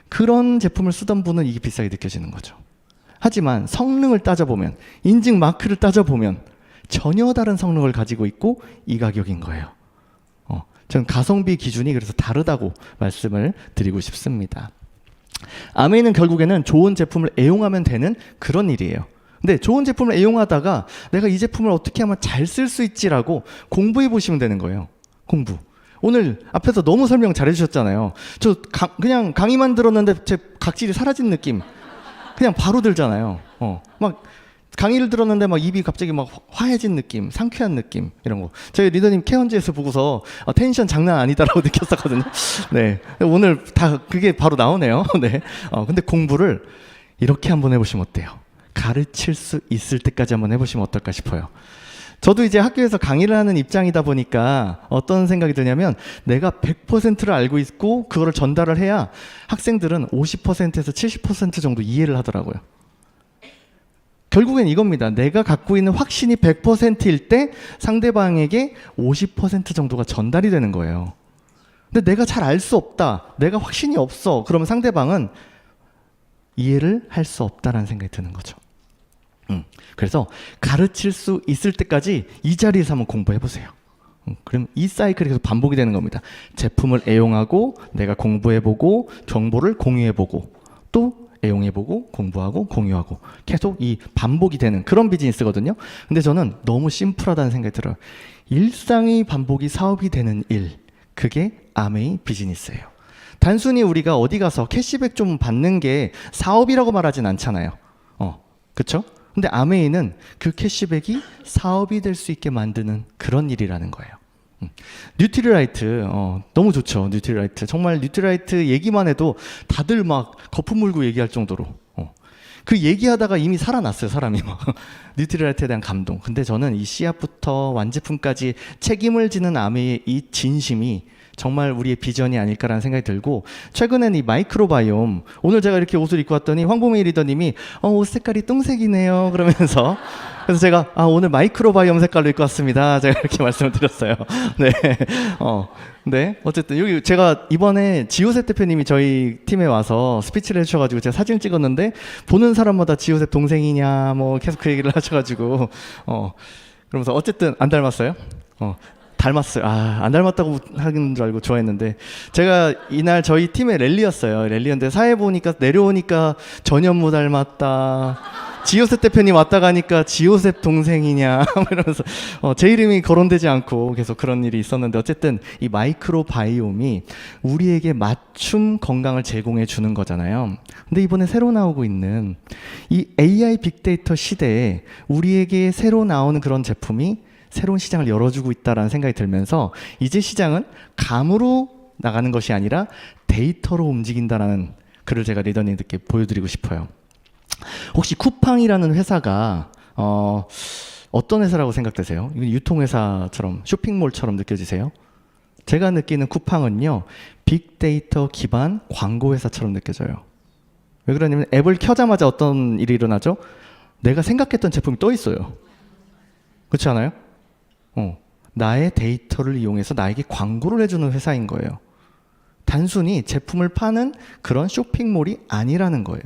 그런 제품을 쓰던 분은 이게 비싸게 느껴지는 거죠. 하지만 성능을 따져보면, 인증 마크를 따져보면 전혀 다른 성능을 가지고 있고 이 가격인 거예요. 저는 가성비 기준이 그래서 다르다고 말씀을 드리고 싶습니다. 아메이는 결국에는 좋은 제품을 애용하면 되는 그런 일이에요. 근데 좋은 제품을 애용하다가 내가 이 제품을 어떻게 하면 잘 쓸 수 있지라고 공부해 보시면 되는 거예요. 공부. 오늘 앞에서 너무 설명 잘해 주셨잖아요. 저 그냥 강의만 들었는데 제 각질이 사라진 느낌. 그냥 바로 들잖아요. 막 강의를 들었는데 막 입이 갑자기 막 화해진 느낌, 상쾌한 느낌 이런 거. 저희 리더님 케언즈에서 보고서 텐션 장난 아니다라고 느꼈었거든요. 네, 오늘 다 그게 바로 나오네요. 네, 근데 공부를 이렇게 한번 해보시면 어때요? 가르칠 수 있을 때까지 한번 해보시면 어떨까 싶어요. 저도 이제 학교에서 강의를 하는 입장이다 보니까 어떤 생각이 드냐면 내가 100%를 알고 있고 그거를 전달을 해야 학생들은 50%에서 70% 정도 이해를 하더라고요. 결국엔 이겁니다. 내가 갖고 있는 확신이 100%일 때 상대방에게 50% 정도가 전달이 되는 거예요. 근데 내가 잘 알 수 없다. 내가 확신이 없어. 그러면 상대방은 이해를 할 수 없다라는 생각이 드는 거죠. 그래서 가르칠 수 있을 때까지 이 자리에서 한번 공부해보세요. 그럼 이 사이클이 계속 반복이 되는 겁니다. 제품을 애용하고 내가 공부해보고 정보를 공유해보고 또 애용해보고 공부하고 공유하고 계속 이 반복이 되는 그런 비즈니스거든요. 근데 저는 너무 심플하다는 생각이 들어요. 일상의 반복이 사업이 되는 일, 그게 아메이 비즈니스예요. 단순히 우리가 어디 가서 캐시백 좀 받는 게 사업이라고 말하진 않잖아요. 그쵸? 근데 아메이는 그 캐시백이 사업이 될 수 있게 만드는 그런 일이라는 거예요. 뉴트리라이트 너무 좋죠. 뉴트리라이트 정말 뉴트리라이트 얘기만 해도 다들 막 거품 물고 얘기할 정도로 그 얘기하다가 이미 살아났어요. 사람이 막 뉴트리라이트에 대한 감동. 근데 저는 이 씨앗부터 완제품까지 책임을 지는 아메이의 이 진심이 정말 우리의 비전이 아닐까라는 생각이 들고, 최근엔 이 마이크로바이옴, 오늘 제가 이렇게 옷을 입고 왔더니 황보미 리더님이 옷 색깔이 똥색이네요 그러면서 그래서 제가 오늘 마이크로바이옴 색깔로 입고 왔습니다. 제가 이렇게 말씀을 드렸어요. 네. 네. 어쨌든 여기 제가 이번에 지호셉 대표님이 저희 팀에 와서 스피치를 해주셔가지고 제가 사진을 찍었는데 보는 사람마다 지호셉 동생이냐 뭐 계속 그 얘기를 하셔가지고 그러면서 어쨌든 안 닮았어요. 닮았어요. 안 닮았다고 하는 줄 알고 좋아했는데 제가 이날 저희 팀의 랠리였어요. 랠리였는데 사회 보니까 내려오니까 전현무 닮았다. 지호셉 대표님 왔다 가니까 지호셉 동생이냐 이러면서 제 이름이 거론되지 않고 계속 그런 일이 있었는데, 어쨌든 이 마이크로바이옴이 우리에게 맞춤 건강을 제공해 주는 거잖아요. 근데 이번에 새로 나오고 있는 이 AI 빅데이터 시대에 우리에게 새로 나오는 그런 제품이 새로운 시장을 열어주고 있다는 생각이 들면서 이제 시장은 감으로 나가는 것이 아니라 데이터로 움직인다는 글을 제가 리더님들께 보여드리고 싶어요. 혹시 쿠팡이라는 회사가 어떤 회사라고 생각되세요? 유통회사처럼 쇼핑몰처럼 느껴지세요? 제가 느끼는 쿠팡은요, 빅데이터 기반 광고회사처럼 느껴져요. 왜 그러냐면 앱을 켜자마자 어떤 일이 일어나죠? 내가 생각했던 제품이 떠 있어요. 그렇지 않아요? 나의 데이터를 이용해서 나에게 광고를 해주는 회사인 거예요. 단순히 제품을 파는 그런 쇼핑몰이 아니라는 거예요.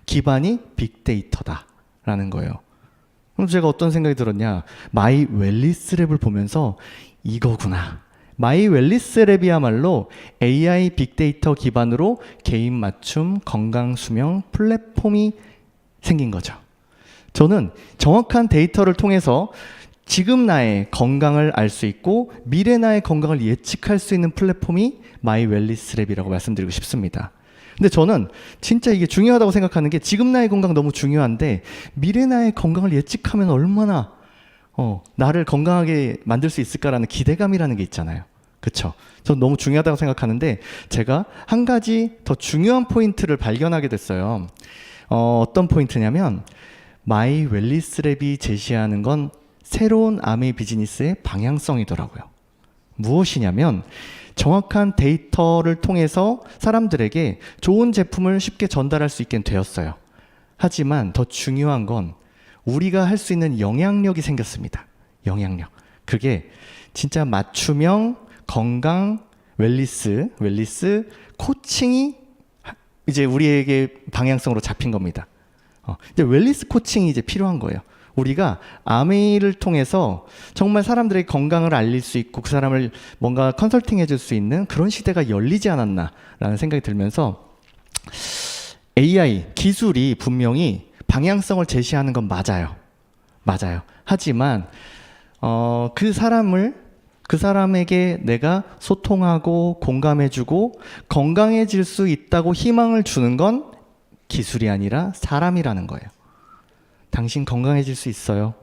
기반이 빅데이터다라는 거예요. 그럼 제가 어떤 생각이 들었냐, 마이 웰리스 랩을 보면서 이거구나. 마이 웰리스 랩이야말로 AI 빅데이터 기반으로 개인 맞춤 건강 수명 플랫폼이 생긴 거죠. 저는 정확한 데이터를 통해서 지금 나의 건강을 알 수 있고 미래 나의 건강을 예측할 수 있는 플랫폼이 마이 웰리스 랩이라고 말씀드리고 싶습니다. 근데 저는 진짜 이게 중요하다고 생각하는 게, 지금 나의 건강 너무 중요한데 미래 나의 건강을 예측하면 얼마나 나를 건강하게 만들 수 있을까라는 기대감이라는 게 있잖아요. 그쵸? 저는 너무 중요하다고 생각하는데 제가 한 가지 더 중요한 포인트를 발견하게 됐어요. 어떤 포인트냐면 마이 웰리스 랩이 제시하는 건 새로운 아메이 비즈니스의 방향성이더라고요. 무엇이냐면 정확한 데이터를 통해서 사람들에게 좋은 제품을 쉽게 전달할 수 있게 되었어요. 하지만 더 중요한 건 우리가 할 수 있는 영향력이 생겼습니다. 영향력. 그게 진짜 맞춤형 건강 웰리스 코칭이 이제 우리에게 방향성으로 잡힌 겁니다. 이제 웰리스 코칭이 이제 필요한 거예요. 우리가 아메이를 통해서 정말 사람들의 건강을 알릴 수 있고 그 사람을 뭔가 컨설팅 해줄 수 있는 그런 시대가 열리지 않았나라는 생각이 들면서, AI 기술이 분명히 방향성을 제시하는 건 맞아요. 하지만 그 사람에게 내가 소통하고 공감해주고 건강해질 수 있다고 희망을 주는 건 기술이 아니라 사람이라는 거예요. 당신 건강해질 수 있어요.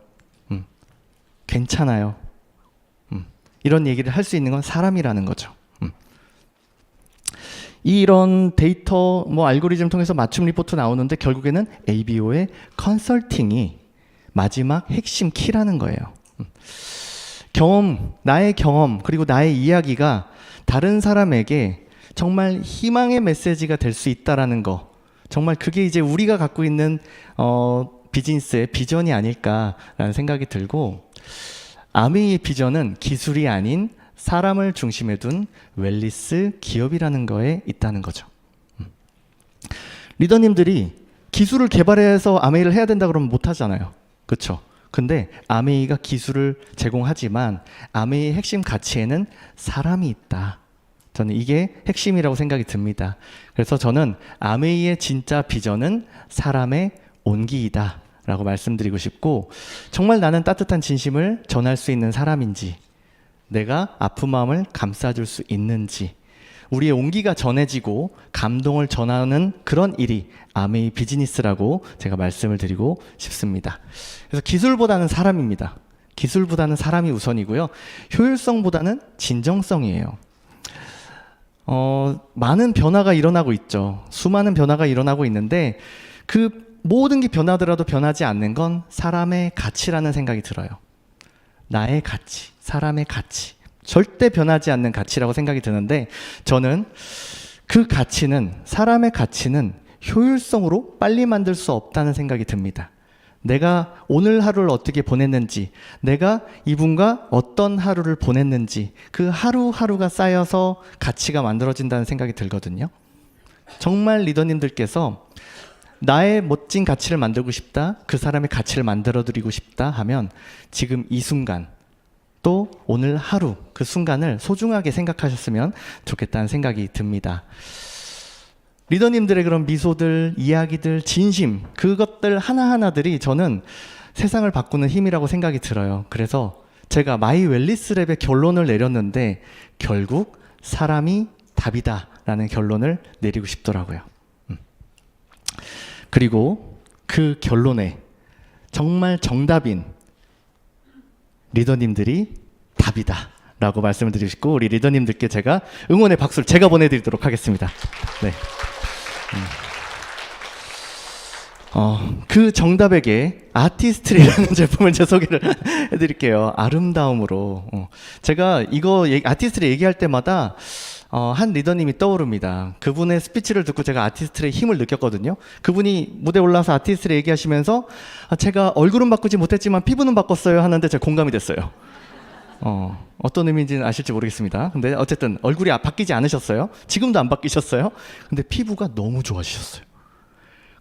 괜찮아요. 이런 얘기를 할 수 있는 건 사람이라는 거죠. 이런 데이터 알고리즘 통해서 맞춤 리포트 나오는데 결국에는 ABO의 컨설팅이 마지막 핵심 키라는 거예요. 나의 경험 그리고 나의 이야기가 다른 사람에게 정말 희망의 메시지가 될 수 있다라는 거, 정말 그게 이제 우리가 갖고 있는 비즈니스의 비전이 아닐까라는 생각이 들고, 아메이의 비전은 기술이 아닌 사람을 중심에 둔 웰니스 기업이라는 거에 있다는 거죠. 리더님들이 기술을 개발해서 아메이를 해야 된다 그러면 못 하잖아요. 그렇죠? 근데 아메이가 기술을 제공하지만 아메이의 핵심 가치에는 사람이 있다. 저는 이게 핵심이라고 생각이 듭니다. 그래서 저는 아메이의 진짜 비전은 사람의 온기이다 라고 말씀드리고 싶고, 정말 나는 따뜻한 진심을 전할 수 있는 사람인지, 내가 아픈 마음을 감싸줄 수 있는지, 우리의 온기가 전해지고 감동을 전하는 그런 일이 아메이 비즈니스라고 제가 말씀을 드리고 싶습니다. 그래서 기술보다는 사람입니다. 기술보다는 사람이 우선이고요. 효율성보다는 진정성이에요. 많은 변화가 일어나고 있죠. 수많은 변화가 일어나고 있는데 그 모든 게 변하더라도 변하지 않는 건 사람의 가치라는 생각이 들어요. 나의 가치, 사람의 가치, 절대 변하지 않는 가치라고 생각이 드는데, 저는 그 가치는, 사람의 가치는 효율성으로 빨리 만들 수 없다는 생각이 듭니다. 내가 오늘 하루를 어떻게 보냈는지, 내가 이분과 어떤 하루를 보냈는지, 그 하루하루가 쌓여서 가치가 만들어진다는 생각이 들거든요. 정말 리더님들께서 나의 멋진 가치를 만들고 싶다, 그 사람의 가치를 만들어 드리고 싶다 하면 지금 이 순간, 또 오늘 하루 그 순간을 소중하게 생각하셨으면 좋겠다는 생각이 듭니다. 리더님들의 그런 미소들, 이야기들, 진심, 그것들 하나하나들이 저는 세상을 바꾸는 힘이라고 생각이 들어요. 그래서 제가 마이 웰니스 랩의 결론을 내렸는데 결국 사람이 답이다 라는 결론을 내리고 싶더라고요. 그리고 그 결론에 정말 정답인 리더님들이 답이다 라고 말씀을 드리고 싶고, 우리 리더님들께 제가 응원의 박수를 제가 보내드리도록 하겠습니다. 네. 그 정답에게 아티스트리라는 제품을 제 소개를 해드릴게요. 아름다움으로. 제가 이거 아티스트리 얘기할 때마다 한 리더님이 떠오릅니다. 그분의 스피치를 듣고 제가 아티스트의 힘을 느꼈거든요. 그분이 무대에 올라와서 아티스트를 얘기하시면서 제가 얼굴은 바꾸지 못했지만 피부는 바꿨어요 하는데 제가 공감이 됐어요. 어떤 의미인지는 아실지 모르겠습니다. 근데 어쨌든 얼굴이 바뀌지 않으셨어요. 지금도 안 바뀌셨어요. 근데 피부가 너무 좋아지셨어요.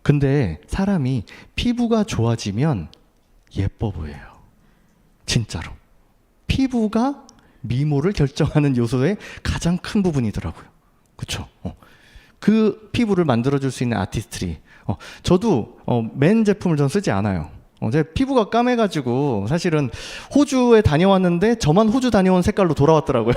근데 사람이 피부가 좋아지면 예뻐 보여요. 진짜로. 피부가 미모를 결정하는 요소의 가장 큰 부분이더라고요. 그렇죠? 그 피부를 만들어줄 수 있는 아티스트리. 저도 맨 제품을 전 쓰지 않아요. 제 피부가 까매가지고 사실은 호주에 다녀왔는데 저만 호주 다녀온 색깔로 돌아왔더라고요.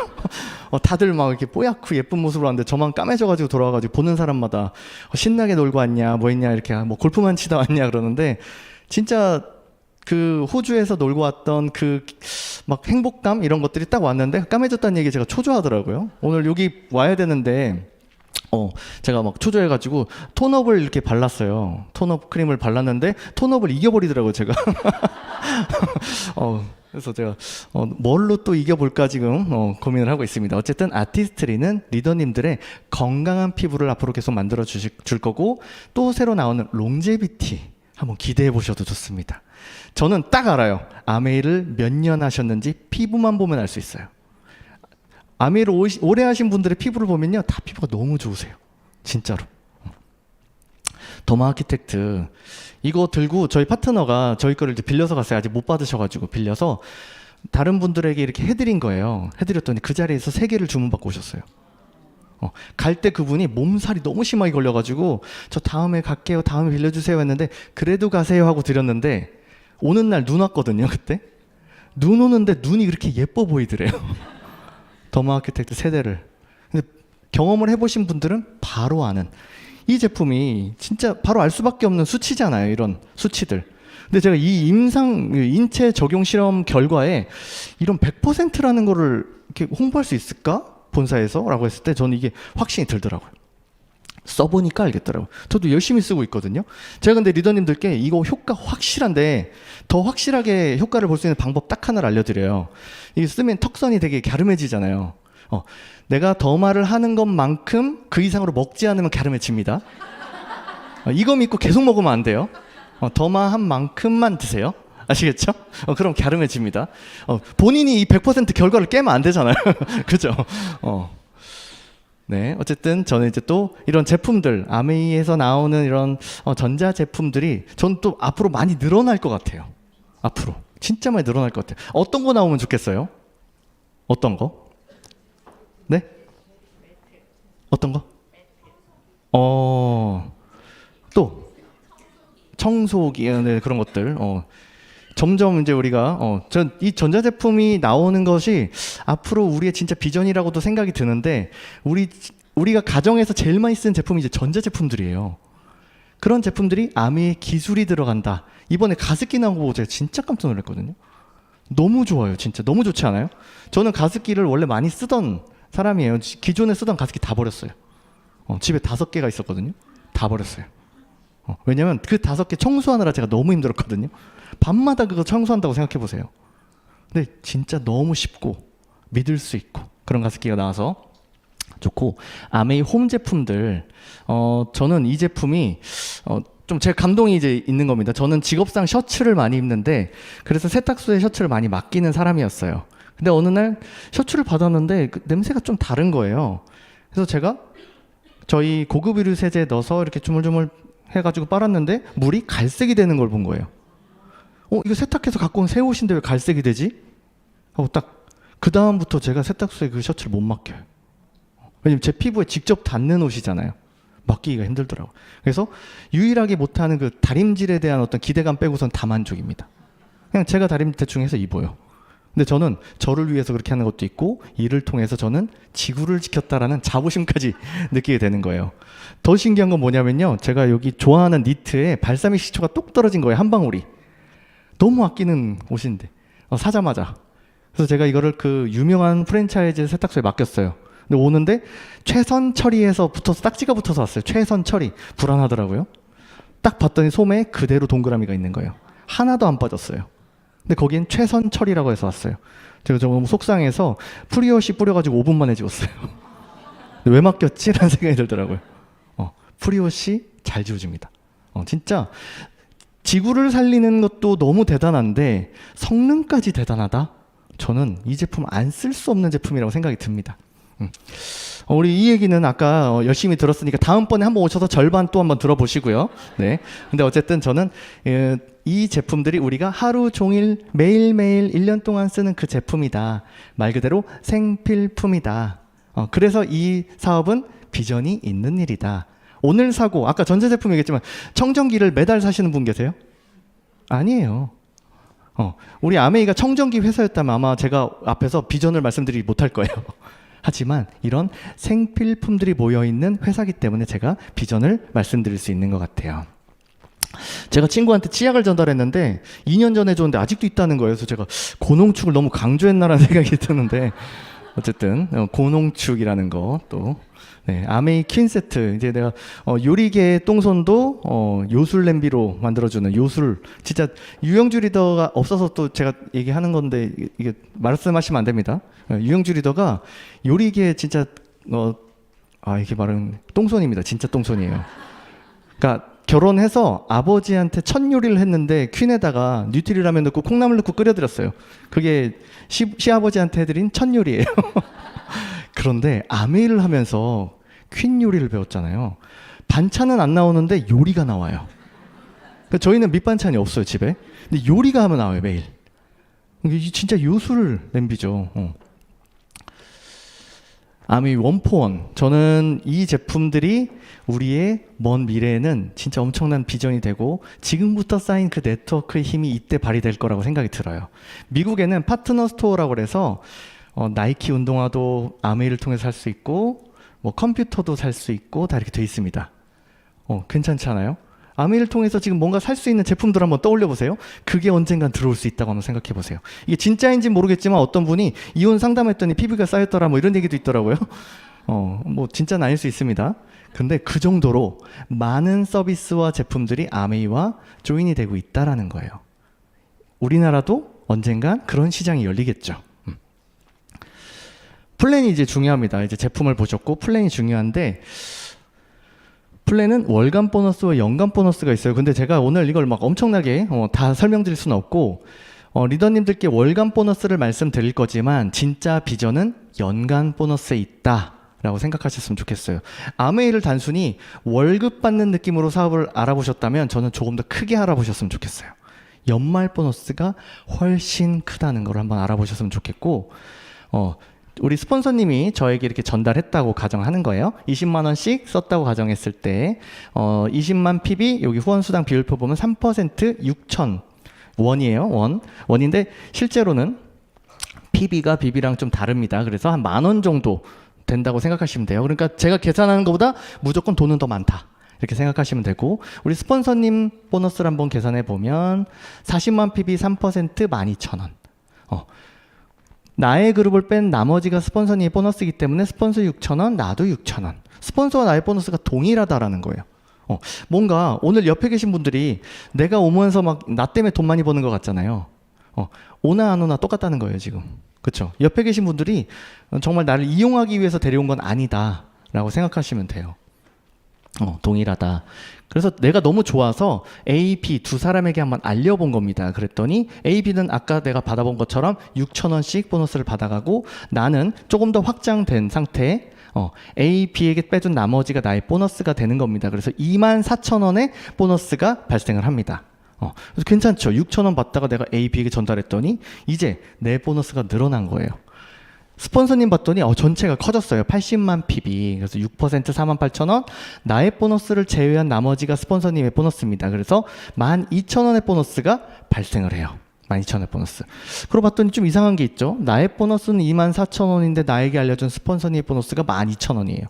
다들 막 이렇게 뽀얗고 예쁜 모습으로 왔는데 저만 까매져가지고 돌아와가지고 보는 사람마다 신나게 놀고 왔냐, 뭐 했냐, 이렇게 뭐 골프만 치다 왔냐 그러는데, 진짜 그 호주에서 놀고 왔던 그 막 행복감 이런 것들이 딱 왔는데 까매졌다는 얘기 제가 초조하더라고요. 오늘 여기 와야 되는데 제가 막 초조해가지고 톤업을 이렇게 발랐어요. 톤업 크림을 발랐는데 톤업을 이겨버리더라고요, 제가. 그래서 제가 뭘로 또 이겨볼까 지금 고민을 하고 있습니다. 어쨌든 아티스트리는 리더님들의 건강한 피부를 앞으로 계속 만들어 줄 거고, 또 새로 나오는 롱제비티 한번 기대해 보셔도 좋습니다. 저는 딱 알아요. 아메이를 몇 년 하셨는지 피부만 보면 알 수 있어요. 아메이를 오래 하신 분들의 피부를 보면요, 다 피부가 너무 좋으세요. 진짜로. 더마 아키텍트 이거 들고 저희 파트너가 저희 거를 이제 빌려서 갔어요. 아직 못 받으셔가지고 빌려서 다른 분들에게 이렇게 해드린 거예요. 해드렸더니 그 자리에서 3개를 주문받고 오셨어요. 갈 때 그분이 몸살이 너무 심하게 걸려가지고 저 다음에 갈게요, 다음에 빌려주세요 했는데 그래도 가세요 하고 드렸는데, 오는 날 눈 왔거든요. 그때 눈 오는데 눈이 그렇게 예뻐 보이더래요. 더마 아키텍트 3대를. 근데 경험을 해보신 분들은 바로 아는, 이 제품이 진짜 바로 알 수밖에 없는 수치잖아요. 이런 수치들. 근데 제가 이 인체 적용 실험 결과에 이런 100%라는 거를 이렇게 홍보할 수 있을까? 본사에서? 라고 했을 때 저는 이게 확신이 들더라고요. 써보니까 알겠더라고요. 저도 열심히 쓰고 있거든요. 제가 근데 리더님들께 이거 효과 확실한데 더 확실하게 효과를 볼 수 있는 방법 딱 하나를 알려드려요. 이게 쓰면 턱선이 되게 갸름해지잖아요. 내가 더 말을 하는 것만큼 그 이상으로 먹지 않으면 갸름해집니다. 이거 믿고 계속 먹으면 안 돼요. 더마한 만큼만 드세요. 아시겠죠? 그럼 갸름해집니다. 본인이 이 100% 결과를 깨면 안 되잖아요. 그죠? 네, 어쨌든 저는 이제 또 이런 제품들, 아메이에서 나오는 이런 전자 제품들이 전 또 앞으로 많이 늘어날 것 같아요. 앞으로 진짜 많이 늘어날 것 같아요. 어떤 거 나오면 좋겠어요? 어떤 거? 네? 어떤 거? 또 청소기, 네, 그런 것들. 점점 이제 우리가 이 전자제품이 나오는 것이 앞으로 우리의 진짜 비전이라고도 생각이 드는데 우리가 가정에서 제일 많이 쓰는 제품이 이제 전자제품들이에요. 그런 제품들이 아메의 기술이 들어간다. 이번에 가습기 나온 거 보고 제가 진짜 깜짝 놀랐거든요. 너무 좋아요. 진짜 너무 좋지 않아요? 저는 가습기를 원래 많이 쓰던 사람이에요. 기존에 쓰던 가습기 다 버렸어요. 집에 5개가 있었거든요. 다 버렸어요. 왜냐면 그 5개 청소하느라 제가 너무 힘들었거든요. 밤마다 그거 청소한다고 생각해 보세요. 근데 진짜 너무 쉽고 믿을 수 있고 그런 가습기가 나와서 좋고, 아메이 홈 제품들, 저는 이 제품이 좀 제 감동이 이제 있는 겁니다. 저는 직업상 셔츠를 많이 입는데 그래서 세탁소에 셔츠를 많이 맡기는 사람이었어요. 근데 어느 날 셔츠를 받았는데 그 냄새가 좀 다른 거예요. 그래서 제가 저희 고급 의류 세제에 넣어서 이렇게 주물주물 해가지고 빨았는데 물이 갈색이 되는 걸 본 거예요. 이거 세탁해서 갖고 온 새 옷인데 왜 갈색이 되지? 하고 딱 그 다음부터 제가 세탁소에 그 셔츠를 못 맡겨요. 왜냐면 제 피부에 직접 닿는 옷이잖아요. 맡기기가 힘들더라고요. 그래서 유일하게 못하는 그 다림질에 대한 어떤 기대감 빼고선 다 만족입니다. 그냥 제가 다림 대충 해서 입어요. 근데 저는 저를 위해서 그렇게 하는 것도 있고 이를 통해서 저는 지구를 지켰다라는 자부심까지 느끼게 되는 거예요. 더 신기한 건 뭐냐면요, 제가 여기 좋아하는 니트에 발사믹 식초가 똑 떨어진 거예요. 한 방울이. 너무 아끼는 옷인데 사자마자. 그래서 제가 이거를 그 유명한 프랜차이즈 세탁소에 맡겼어요. 근데 오는데 최선 처리에서 붙어서 딱지가 붙어서 왔어요. 최선 처리. 불안하더라고요. 딱 봤더니 솜에 그대로 동그라미가 있는 거예요. 하나도 안 빠졌어요. 근데 거긴 최선 처리라고 해서 왔어요. 제가 너무 속상해서 프리워시 뿌려가지고 5분 만에 지웠어요. 왜 맡겼지? 라는 생각이 들더라고요. 프리워시 잘 지워집니다. 진짜 지구를 살리는 것도 너무 대단한데 성능까지 대단하다? 저는 이 제품 안 쓸 수 없는 제품이라고 생각이 듭니다. 우리 이 얘기는 아까 열심히 들었으니까 다음번에 한번 오셔서 절반 또 한번 들어보시고요. 네. 근데 어쨌든 저는 이 제품들이 우리가 하루 종일 매일매일 1년 동안 쓰는 그 제품이다. 말 그대로 생필품이다. 그래서 이 사업은 비전이 있는 일이다. 오늘 사고, 아까 전자제품 얘기했지만 청정기를 매달 사시는 분 계세요? 아니에요. 우리 아메이가 청정기 회사였다면 아마 제가 앞에서 비전을 말씀드리지 못할 거예요. 하지만 이런 생필품들이 모여있는 회사이기 때문에 제가 비전을 말씀드릴 수 있는 것 같아요. 제가 친구한테 치약을 전달했는데 2년 전에 줬는데 아직도 있다는 거예요. 그래서 제가 고농축을 너무 강조했나라는 생각이 드는데 어쨌든 고농축이라는 거 또 네, 아메이 퀸 세트. 이제 내가 요리계 똥손도 요술 냄비로 만들어주는 요술. 진짜 유영주 리더가 없어서 또 제가 얘기하는 건데 이게 말씀하시면 안 됩니다. 유영주 리더가 요리계 진짜 이게 말은 똥손입니다. 진짜 똥손이에요. 그러니까 결혼해서 아버지한테 첫 요리를 했는데 퀸에다가 뉴트리라면 넣고 콩나물 넣고 끓여드렸어요. 그게 시아버지한테 해드린 첫 요리예요. 그런데 아메이를 하면서 퀸 요리를 배웠잖아요. 반찬은 안 나오는데 요리가 나와요. 그러니까 저희는 밑반찬이 없어요, 집에. 근데 요리가 하면 나와요, 매일. 이게 진짜 요술 냄비죠. 아메이 원포원. 저는 이 제품들이 우리의 먼 미래에는 진짜 엄청난 비전이 되고 지금부터 쌓인 그 네트워크의 힘이 이때 발휘될 거라고 생각이 들어요. 미국에는 파트너 스토어라고 해서 나이키 운동화도 아메이를 통해서 살 수 있고 뭐 컴퓨터도 살 수 있고 다 이렇게 돼 있습니다. 괜찮지 않아요? 아메이를 통해서 지금 뭔가 살 수 있는 제품들 한번 떠올려 보세요. 그게 언젠간 들어올 수 있다고 한번 생각해 보세요. 이게 진짜인지 모르겠지만 어떤 분이 이혼 상담했더니 피부가 쌓였더라 뭐 이런 얘기도 있더라고요. 뭐 진짜는 아닐 수 있습니다. 근데 그 정도로 많은 서비스와 제품들이 아메이와 조인이 되고 있다라는 거예요. 우리나라도 언젠간 그런 시장이 열리겠죠. 플랜이 이제 중요합니다. 이제 제품을 보셨고 플랜이 중요한데 플랜은 월간 보너스와 연간 보너스가 있어요. 근데 제가 오늘 이걸 막 엄청나게 다 설명드릴 수는 없고 리더님들께 월간 보너스를 말씀드릴 거지만 진짜 비전은 연간 보너스에 있다라고 생각하셨으면 좋겠어요. 아메이를 단순히 월급 받는 느낌으로 사업을 알아보셨다면 저는 조금 더 크게 알아보셨으면 좋겠어요. 연말 보너스가 훨씬 크다는 걸 한번 알아보셨으면 좋겠고 우리 스폰서님이 저에게 이렇게 전달했다고 가정하는 거예요. 20만 원씩 썼다고 가정했을 때 20만 PB 여기 후원수당 비율표 보면 3% 6천 원이에요. 원인데 실제로는 PB가 BB랑 좀 다릅니다. 그래서 한 10,000원 정도 된다고 생각하시면 돼요. 그러니까 제가 계산하는 것보다 무조건 돈은 더 많다. 이렇게 생각하시면 되고 우리 스폰서님 보너스를 한번 계산해 보면 40만 PB 3% 12,000원. 나의 그룹을 뺀 나머지가 스폰서님의 보너스이기 때문에 스폰서 6,000원, 나도 6,000원. 스폰서와 나의 보너스가 동일하다라는 거예요. 뭔가 오늘 옆에 계신 분들이 내가 오면서 막 나 때문에 돈 많이 버는 것 같잖아요. 오나 안 오나 똑같다는 거예요, 지금. 그렇죠? 옆에 계신 분들이 정말 나를 이용하기 위해서 데려온 건 아니다라고 생각하시면 돼요. 동일하다. 그래서 내가 너무 좋아서 A, B 두 사람에게 한번 알려본 겁니다. 그랬더니 A, B는 아까 내가 받아본 것처럼 6,000원씩 보너스를 받아가고 나는 조금 더 확장된 상태에 A, B에게 빼준 나머지가 나의 보너스가 되는 겁니다. 그래서 24,000원의 보너스가 발생을 합니다. 그래서 괜찮죠? 6,000원 받다가 내가 A, B에게 전달했더니 이제 내 보너스가 늘어난 거예요. 스폰서님 봤더니 전체가 커졌어요. 80만 PB. 그래서 6% 48,000원. 나의 보너스를 제외한 나머지가 스폰서님의 보너스입니다. 그래서 12,000원의 보너스가 발생을 해요. 12,000원의 보너스. 그러고 봤더니 좀 이상한 게 있죠. 나의 보너스는 24,000원인데 나에게 알려준 스폰서님의 보너스가 12,000원이에요.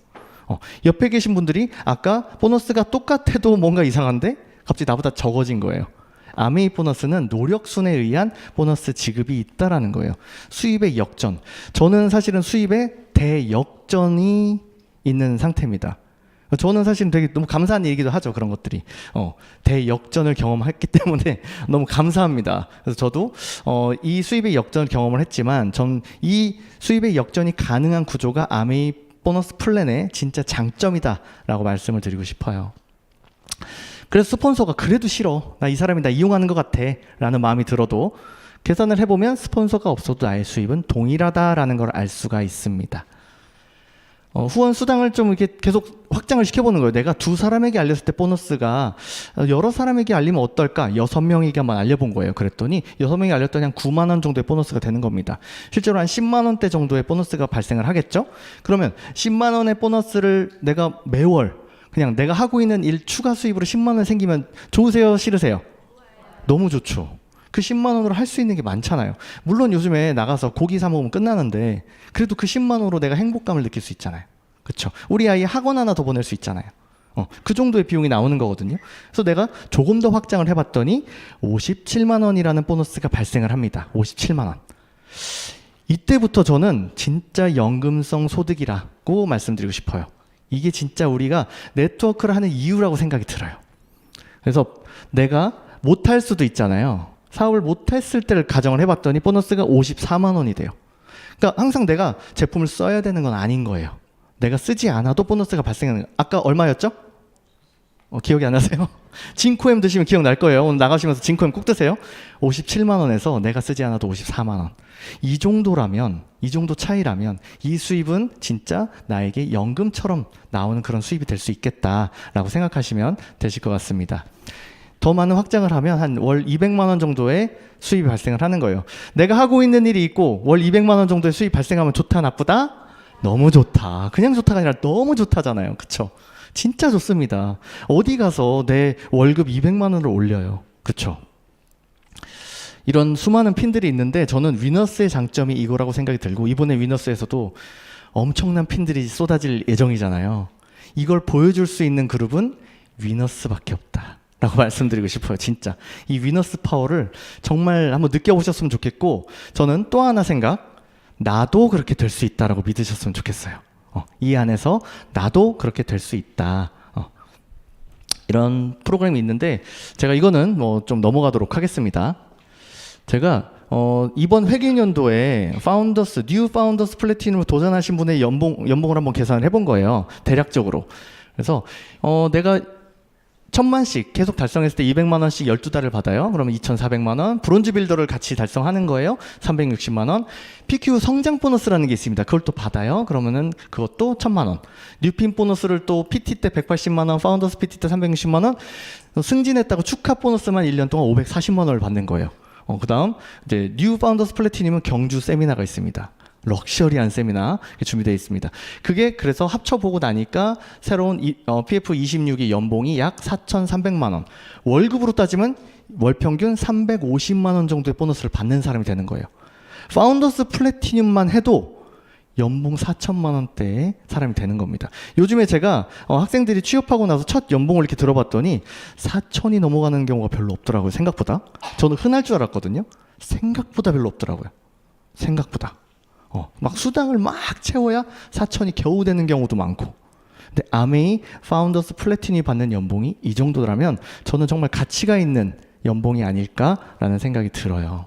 옆에 계신 분들이 아까 보너스가 똑같아도 뭔가 이상한데 갑자기 나보다 적어진 거예요. 아메이 보너스는 노력순에 의한 보너스 지급이 있다라는 거예요. 수입의 역전. 저는 사실은 수입의 대역전이 있는 상태입니다. 저는 사실은 되게 너무 감사한 일이기도 하죠. 그런 것들이. 대역전을 경험했기 때문에 너무 감사합니다. 그래서 저도 이 수입의 역전을 경험을 했지만 전 이 수입의 역전이 가능한 구조가 아메이 보너스 플랜의 진짜 장점이다라고 말씀을 드리고 싶어요. 그래서 스폰서가 그래도 싫어. 나 이 사람이 나 이용하는 것 같아. 라는 마음이 들어도 계산을 해보면 스폰서가 없어도 나의 수입은 동일하다라는 걸 알 수가 있습니다. 후원 수당을 좀 이렇게 계속 확장을 시켜보는 거예요. 내가 두 사람에게 알렸을 때 보너스가 여러 사람에게 알리면 어떨까? 6명에게 한번 알려본 거예요. 그랬더니 6명이 알렸더니 한 9만 원 정도의 보너스가 되는 겁니다. 실제로 한 10만 원대 정도의 보너스가 발생을 하겠죠? 그러면 10만 원의 보너스를 내가 매월 그냥 내가 하고 있는 일 추가 수입으로 10만 원 생기면 좋으세요? 싫으세요? 너무 좋죠. 그 10만 원으로 할 수 있는 게 많잖아요. 물론 요즘에 나가서 고기 사 먹으면 끝나는데 그래도 그 10만 원으로 내가 행복감을 느낄 수 있잖아요. 그렇죠? 우리 아이 학원 하나 더 보낼 수 있잖아요. 그 정도의 비용이 나오는 거거든요. 그래서 내가 조금 더 확장을 해봤더니 57만 원이라는 보너스가 발생을 합니다. 57만 원. 이때부터 저는 진짜 연금성 소득이라고 말씀드리고 싶어요. 이게 진짜 우리가 네트워크를 하는 이유라고 생각이 들어요. 그래서 내가 못할 수도 있잖아요. 사업을 못했을 때를 가정을 해봤더니 보너스가 54만 원이 돼요. 그러니까 항상 내가 제품을 써야 되는 건 아닌 거예요. 내가 쓰지 않아도 보너스가 발생하는 거예요. 아까 얼마였죠? 기억이 안 나세요? 진코엠 드시면 기억날 거예요. 오늘 나가시면서 진코엠 꼭 드세요. 57만 원에서 내가 쓰지 않아도 54만 원. 이 정도라면, 이 정도 차이라면 이 수입은 진짜 나에게 연금처럼 나오는 그런 수입이 될 수 있겠다라고 생각하시면 되실 것 같습니다. 더 많은 확장을 하면 한 월 200만 원 정도의 수입이 발생을 하는 거예요. 내가 하고 있는 일이 있고 월 200만 원 정도의 수입 발생하면 좋다, 나쁘다? 너무 좋다. 그냥 좋다가 아니라 너무 좋다잖아요. 그쵸? 진짜 좋습니다. 어디 가서 내 월급 200만 원을 올려요. 그쵸? 이런 수많은 핀들이 있는데 저는 위너스의 장점이 이거라고 생각이 들고 이번에 위너스에서도 엄청난 핀들이 쏟아질 예정이잖아요. 이걸 보여줄 수 있는 그룹은 위너스밖에 없다. 라고 말씀드리고 싶어요. 진짜 이 위너스 파워를 정말 한번 느껴보셨으면 좋겠고, 저는 또 하나 생각, 나도 그렇게 될 수 있다라고 믿으셨으면 좋겠어요. 이 안에서 나도 그렇게 될 수 있다. 이런 프로그램이 있는데, 제가 이거는 뭐 좀 넘어가도록 하겠습니다. 제가 이번 회계연도에 뉴 파운더스 플래티넘을 도전하신 분의 연봉을 한번 계산을 해본 거예요. 대략적으로. 그래서 내가 1000만씩 계속 달성했을 때 200만 원씩 12달을 받아요. 그러면 2,400만 원. 브론즈 빌더를 같이 달성하는 거예요. 360만 원. PQ 성장 보너스라는 게 있습니다. 그걸 또 받아요. 그러면은 그것도 1000만 원. 뉴핀 보너스를 또 PT 때 180만 원, 파운더스 PT 때 360만 원. 승진했다고 축하 보너스만 1년 동안 540만 원을 받는 거예요. 그다음 이제 뉴 파운더스 플래티넘은 경주 세미나가 있습니다. 럭셔리한 세미나 준비되어 있습니다. 그게 그래서 합쳐보고 나니까 새로운 PF26의 연봉이 약 4,300만 원. 월급으로 따지면 월 평균 350만 원 정도의 보너스를 받는 사람이 되는 거예요. 파운더스 플래티넘만 해도 연봉 4천만 원대의 사람이 되는 겁니다. 요즘에 제가 학생들이 취업하고 나서 첫 연봉을 이렇게 들어봤더니 4천이 넘어가는 경우가 별로 없더라고요. 생각보다. 저는 흔할 줄 알았거든요. 생각보다 별로 없더라고요. 생각보다. 막 수당을 막 채워야 4천이 겨우 되는 경우도 많고. 근데 아메이 파운더스 플래티넘이 받는 연봉이 이 정도라면 저는 정말 가치가 있는 연봉이 아닐까라는 생각이 들어요.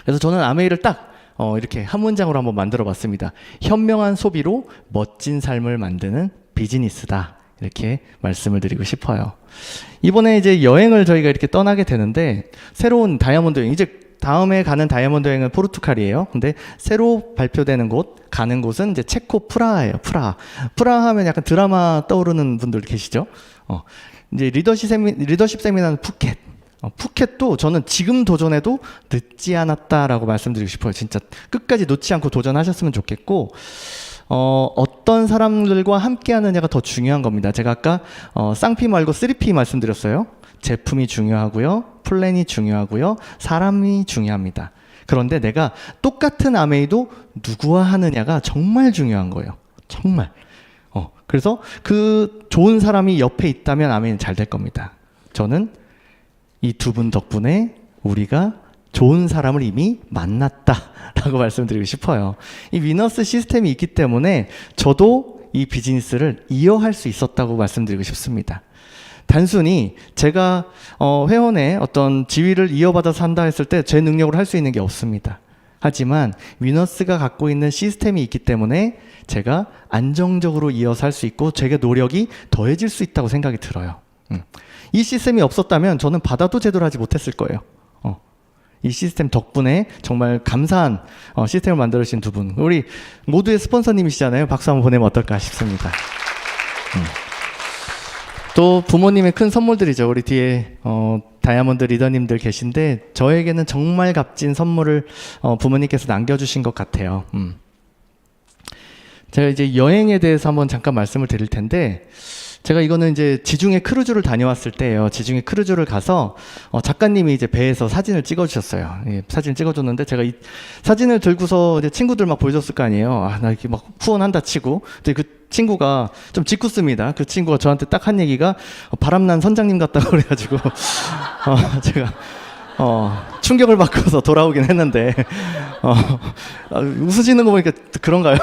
그래서 저는 아메이를 딱 이렇게 한 문장으로 한번 만들어 봤습니다. 현명한 소비로 멋진 삶을 만드는 비즈니스다. 이렇게 말씀을 드리고 싶어요. 이번에 이제 여행을 저희가 이렇게 떠나게 되는데, 새로운 다이아몬드 여행, 이제 다음에 가는 다이아몬드 여행은 포르투갈이에요. 근데 새로 발표되는 가는 곳은 이제 체코 프라하예요. 프라하 하면 약간 드라마 떠오르는 분들 계시죠? 이제 리더십 세미나는 푸켓. 푸켓도 저는 지금 도전해도 늦지 않았다라고 말씀드리고 싶어요. 진짜 끝까지 놓지 않고 도전하셨으면 좋겠고, 어떤 사람들과 함께 하느냐가 더 중요한 겁니다. 제가 아까 쌍피 말고 3P 말씀드렸어요. 제품이 중요하고요, 플랜이 중요하고요, 사람이 중요합니다. 그런데 내가 똑같은 아메이도 누구와 하느냐가 정말 중요한 거예요. 정말. 그래서 그 좋은 사람이 옆에 있다면 아메이는 잘 될 겁니다. 저는 이 두 분 덕분에 우리가 좋은 사람을 이미 만났다라고 말씀드리고 싶어요. 이 위너스 시스템이 있기 때문에 저도 이 비즈니스를 이어할 수 있었다고 말씀드리고 싶습니다. 단순히 제가 회원의 어떤 지위를 이어받아서 한다 했을 때 제 능력으로 할 수 있는 게 없습니다. 하지만 위너스가 갖고 있는 시스템이 있기 때문에 제가 안정적으로 이어서 할 수 있고 제게 노력이 더해질 수 있다고 생각이 들어요. 이 시스템이 없었다면 저는 받아도 제대로 하지 못했을 거예요. 이 시스템 덕분에 정말 감사한 시스템을 만들어주신 두 분, 우리 모두의 스폰서님이시잖아요. 박수 한번 보내면 어떨까 싶습니다. 또 부모님의 큰 선물들이죠. 우리 뒤에 다이아몬드 리더님들 계신데 저에게는 정말 값진 선물을 부모님께서 남겨주신 것 같아요. 제가 이제 여행에 대해서 한번 잠깐 말씀을 드릴 텐데, 제가 이거는 이제 지중해 크루즈를 다녀왔을 때예요. 지중해 크루즈를 가서 작가님이 이제 배에서 사진을 찍어주셨어요. 예, 사진 찍어줬는데 제가 이 사진을 들고서 이제 친구들 막 보여줬을 거 아니에요. 나 이렇게 막 후원한다 치고. 근데 그 친구가 좀 짓궂습니다. 그 친구가 저한테 딱 한 얘기가 바람난 선장님 같다고 그래가지고 제가 충격을 받고서 돌아오긴 했는데 웃으시는 거 보니까 그런가요?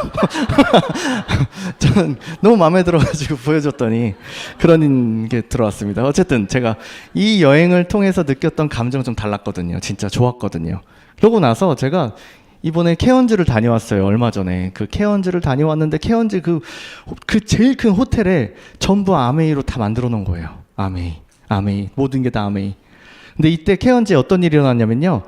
저는 너무 마음에 들어가지고 보여줬더니 그런 게 들어왔습니다. 어쨌든 제가 이 여행을 통해서 느꼈던 감정은 좀 달랐거든요. 진짜 좋았거든요. 그러고 나서 제가 이번에 케언즈를 다녀왔어요. 얼마 전에 그 케언즈를 다녀왔는데 케언즈 그 제일 큰 호텔에 전부 아메이로 다 만들어 놓은 거예요. 아메이 모든 게 다 아메이. 근데 이때 케언즈에 어떤 일이 일어났냐면요,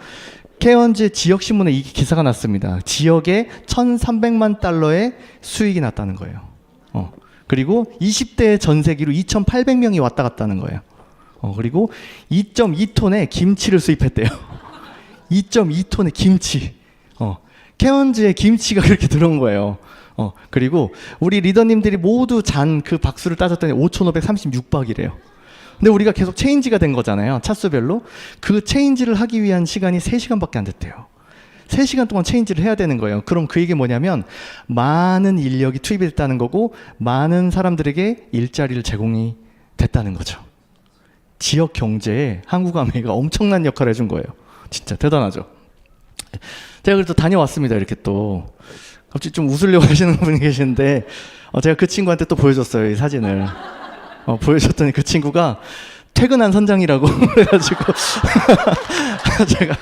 케언즈 지역 신문에 이 기사가 났습니다. 지역에 1,300만 달러의 수익이 났다는 거예요. 그리고 20대 전세기로 2,800명이 왔다 갔다는 거예요. 그리고 2.2톤의 김치를 수입했대요. 2.2톤의 김치. 케언즈에 김치가 그렇게 들어온 거예요. 그리고 우리 리더님들이 모두 잔 그 박수를 따졌더니 5,536박이래요. 근데 우리가 계속 체인지가 된 거잖아요. 차수별로. 그 체인지를 하기 위한 시간이 3시간밖에 안 됐대요. 3시간 동안 체인지를 해야 되는 거예요. 그럼 그 얘기 뭐냐면 많은 인력이 투입이 됐다는 거고 많은 사람들에게 일자리를 제공이 됐다는 거죠. 지역 경제에 한국아메이가 엄청난 역할을 해준 거예요. 진짜 대단하죠. 제가 그래도 다녀왔습니다. 이렇게 또 갑자기 좀 웃으려고 하시는 분이 계시는데 제가 그 친구한테 또 보여줬어요. 이 사진을. 보여줬더니 그 친구가 퇴근한 선장이라고 그래가지고 제가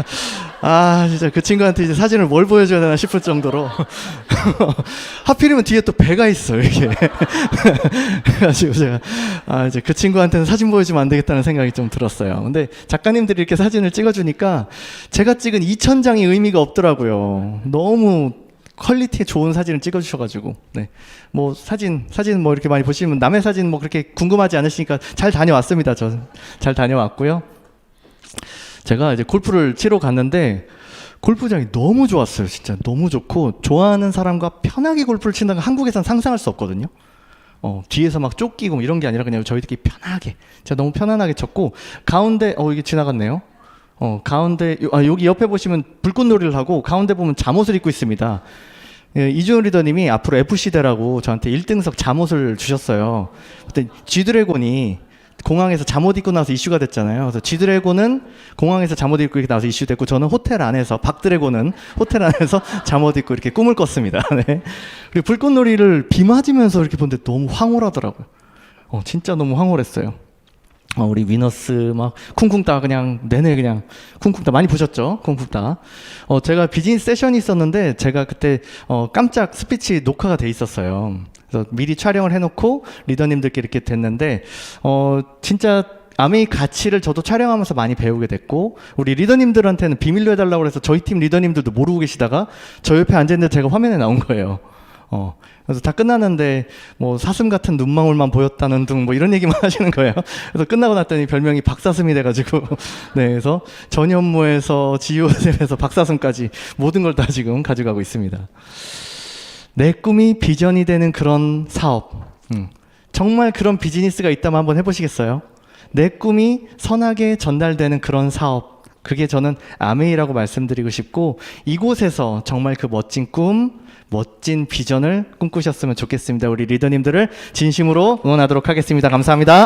진짜 그 친구한테 이제 사진을 뭘 보여줘야 되나 싶을 정도로 하필이면 뒤에 또 배가 있어요. 이게 그래가지고 제가 이제 그 친구한테는 사진 보여주면 안 되겠다는 생각이 좀 들었어요. 근데 작가님들이 이렇게 사진을 찍어주니까 제가 찍은 2,000장이 의미가 없더라고요. 너무 퀄리티 좋은 사진을 찍어주셔가지고, 네. 뭐, 사진 뭐 이렇게 많이 보시면 남의 사진 뭐 그렇게 궁금하지 않으시니까 잘 다녀왔습니다. 저 잘 다녀왔고요. 제가 이제 골프를 치러 갔는데, 골프장이 너무 좋았어요. 진짜 너무 좋고, 좋아하는 사람과 편하게 골프를 친다는 건 한국에선 상상할 수 없거든요. 뒤에서 막 쫓기고 이런 게 아니라 그냥 저희들끼리 편하게, 제가 너무 편안하게 쳤고, 가운데, 이게 지나갔네요. 가운데, 여기 옆에 보시면 불꽃놀이를 하고 가운데 보면 잠옷을 입고 있습니다. 예, 이주연 리더님이 앞으로 FC대라고 저한테 1등석 잠옷을 주셨어요. 그때 G드래곤이 공항에서 잠옷 입고 나서 이슈가 됐잖아요. 그래서 G드래곤은 공항에서 잠옷 입고 이렇게 나와서 이슈됐고 저는 호텔 안에서, 박드래곤은 호텔 안에서 잠옷 입고 이렇게 꿈을 꿨습니다. 네. 그리고 불꽃놀이를 비 맞으면서 이렇게 보는데 너무 황홀하더라고요. 진짜 너무 황홀했어요. 우리 위너스 막 쿵쿵 따 그냥 내내 그냥 쿵쿵 따 많이 보셨죠? 쿵쿵 따. 제가 비즈니스 세션이 있었는데 제가 그때 깜짝 스피치 녹화가 돼 있었어요. 그래서 미리 촬영을 해놓고 리더님들끼리 이렇게 됐는데 진짜 아메이 가치를 저도 촬영하면서 많이 배우게 됐고 우리 리더님들한테는 비밀로 해달라고 해서 저희 팀 리더님들도 모르고 계시다가 저 옆에 앉았는데 제가 화면에 나온 거예요. 그래서 다 끝났는데 뭐 사슴 같은 눈망울만 보였다는 등 뭐 이런 얘기만 하시는 거예요. 그래서 끝나고 났더니 별명이 박사슴이 돼가지고 네, 그래서 전현무에서 지우쌤에서 박사슴까지 모든 걸 다 지금 가져가고 있습니다. 내 꿈이 비전이 되는 그런 사업, 정말 그런 비즈니스가 있다면 한번 해보시겠어요? 내 꿈이 선하게 전달되는 그런 사업, 그게 저는 아메이라고 말씀드리고 싶고 이곳에서 정말 그 멋진 꿈, 멋진 비전을 꿈꾸셨으면 좋겠습니다. 우리 리더님들을 진심으로 응원하도록 하겠습니다. 감사합니다.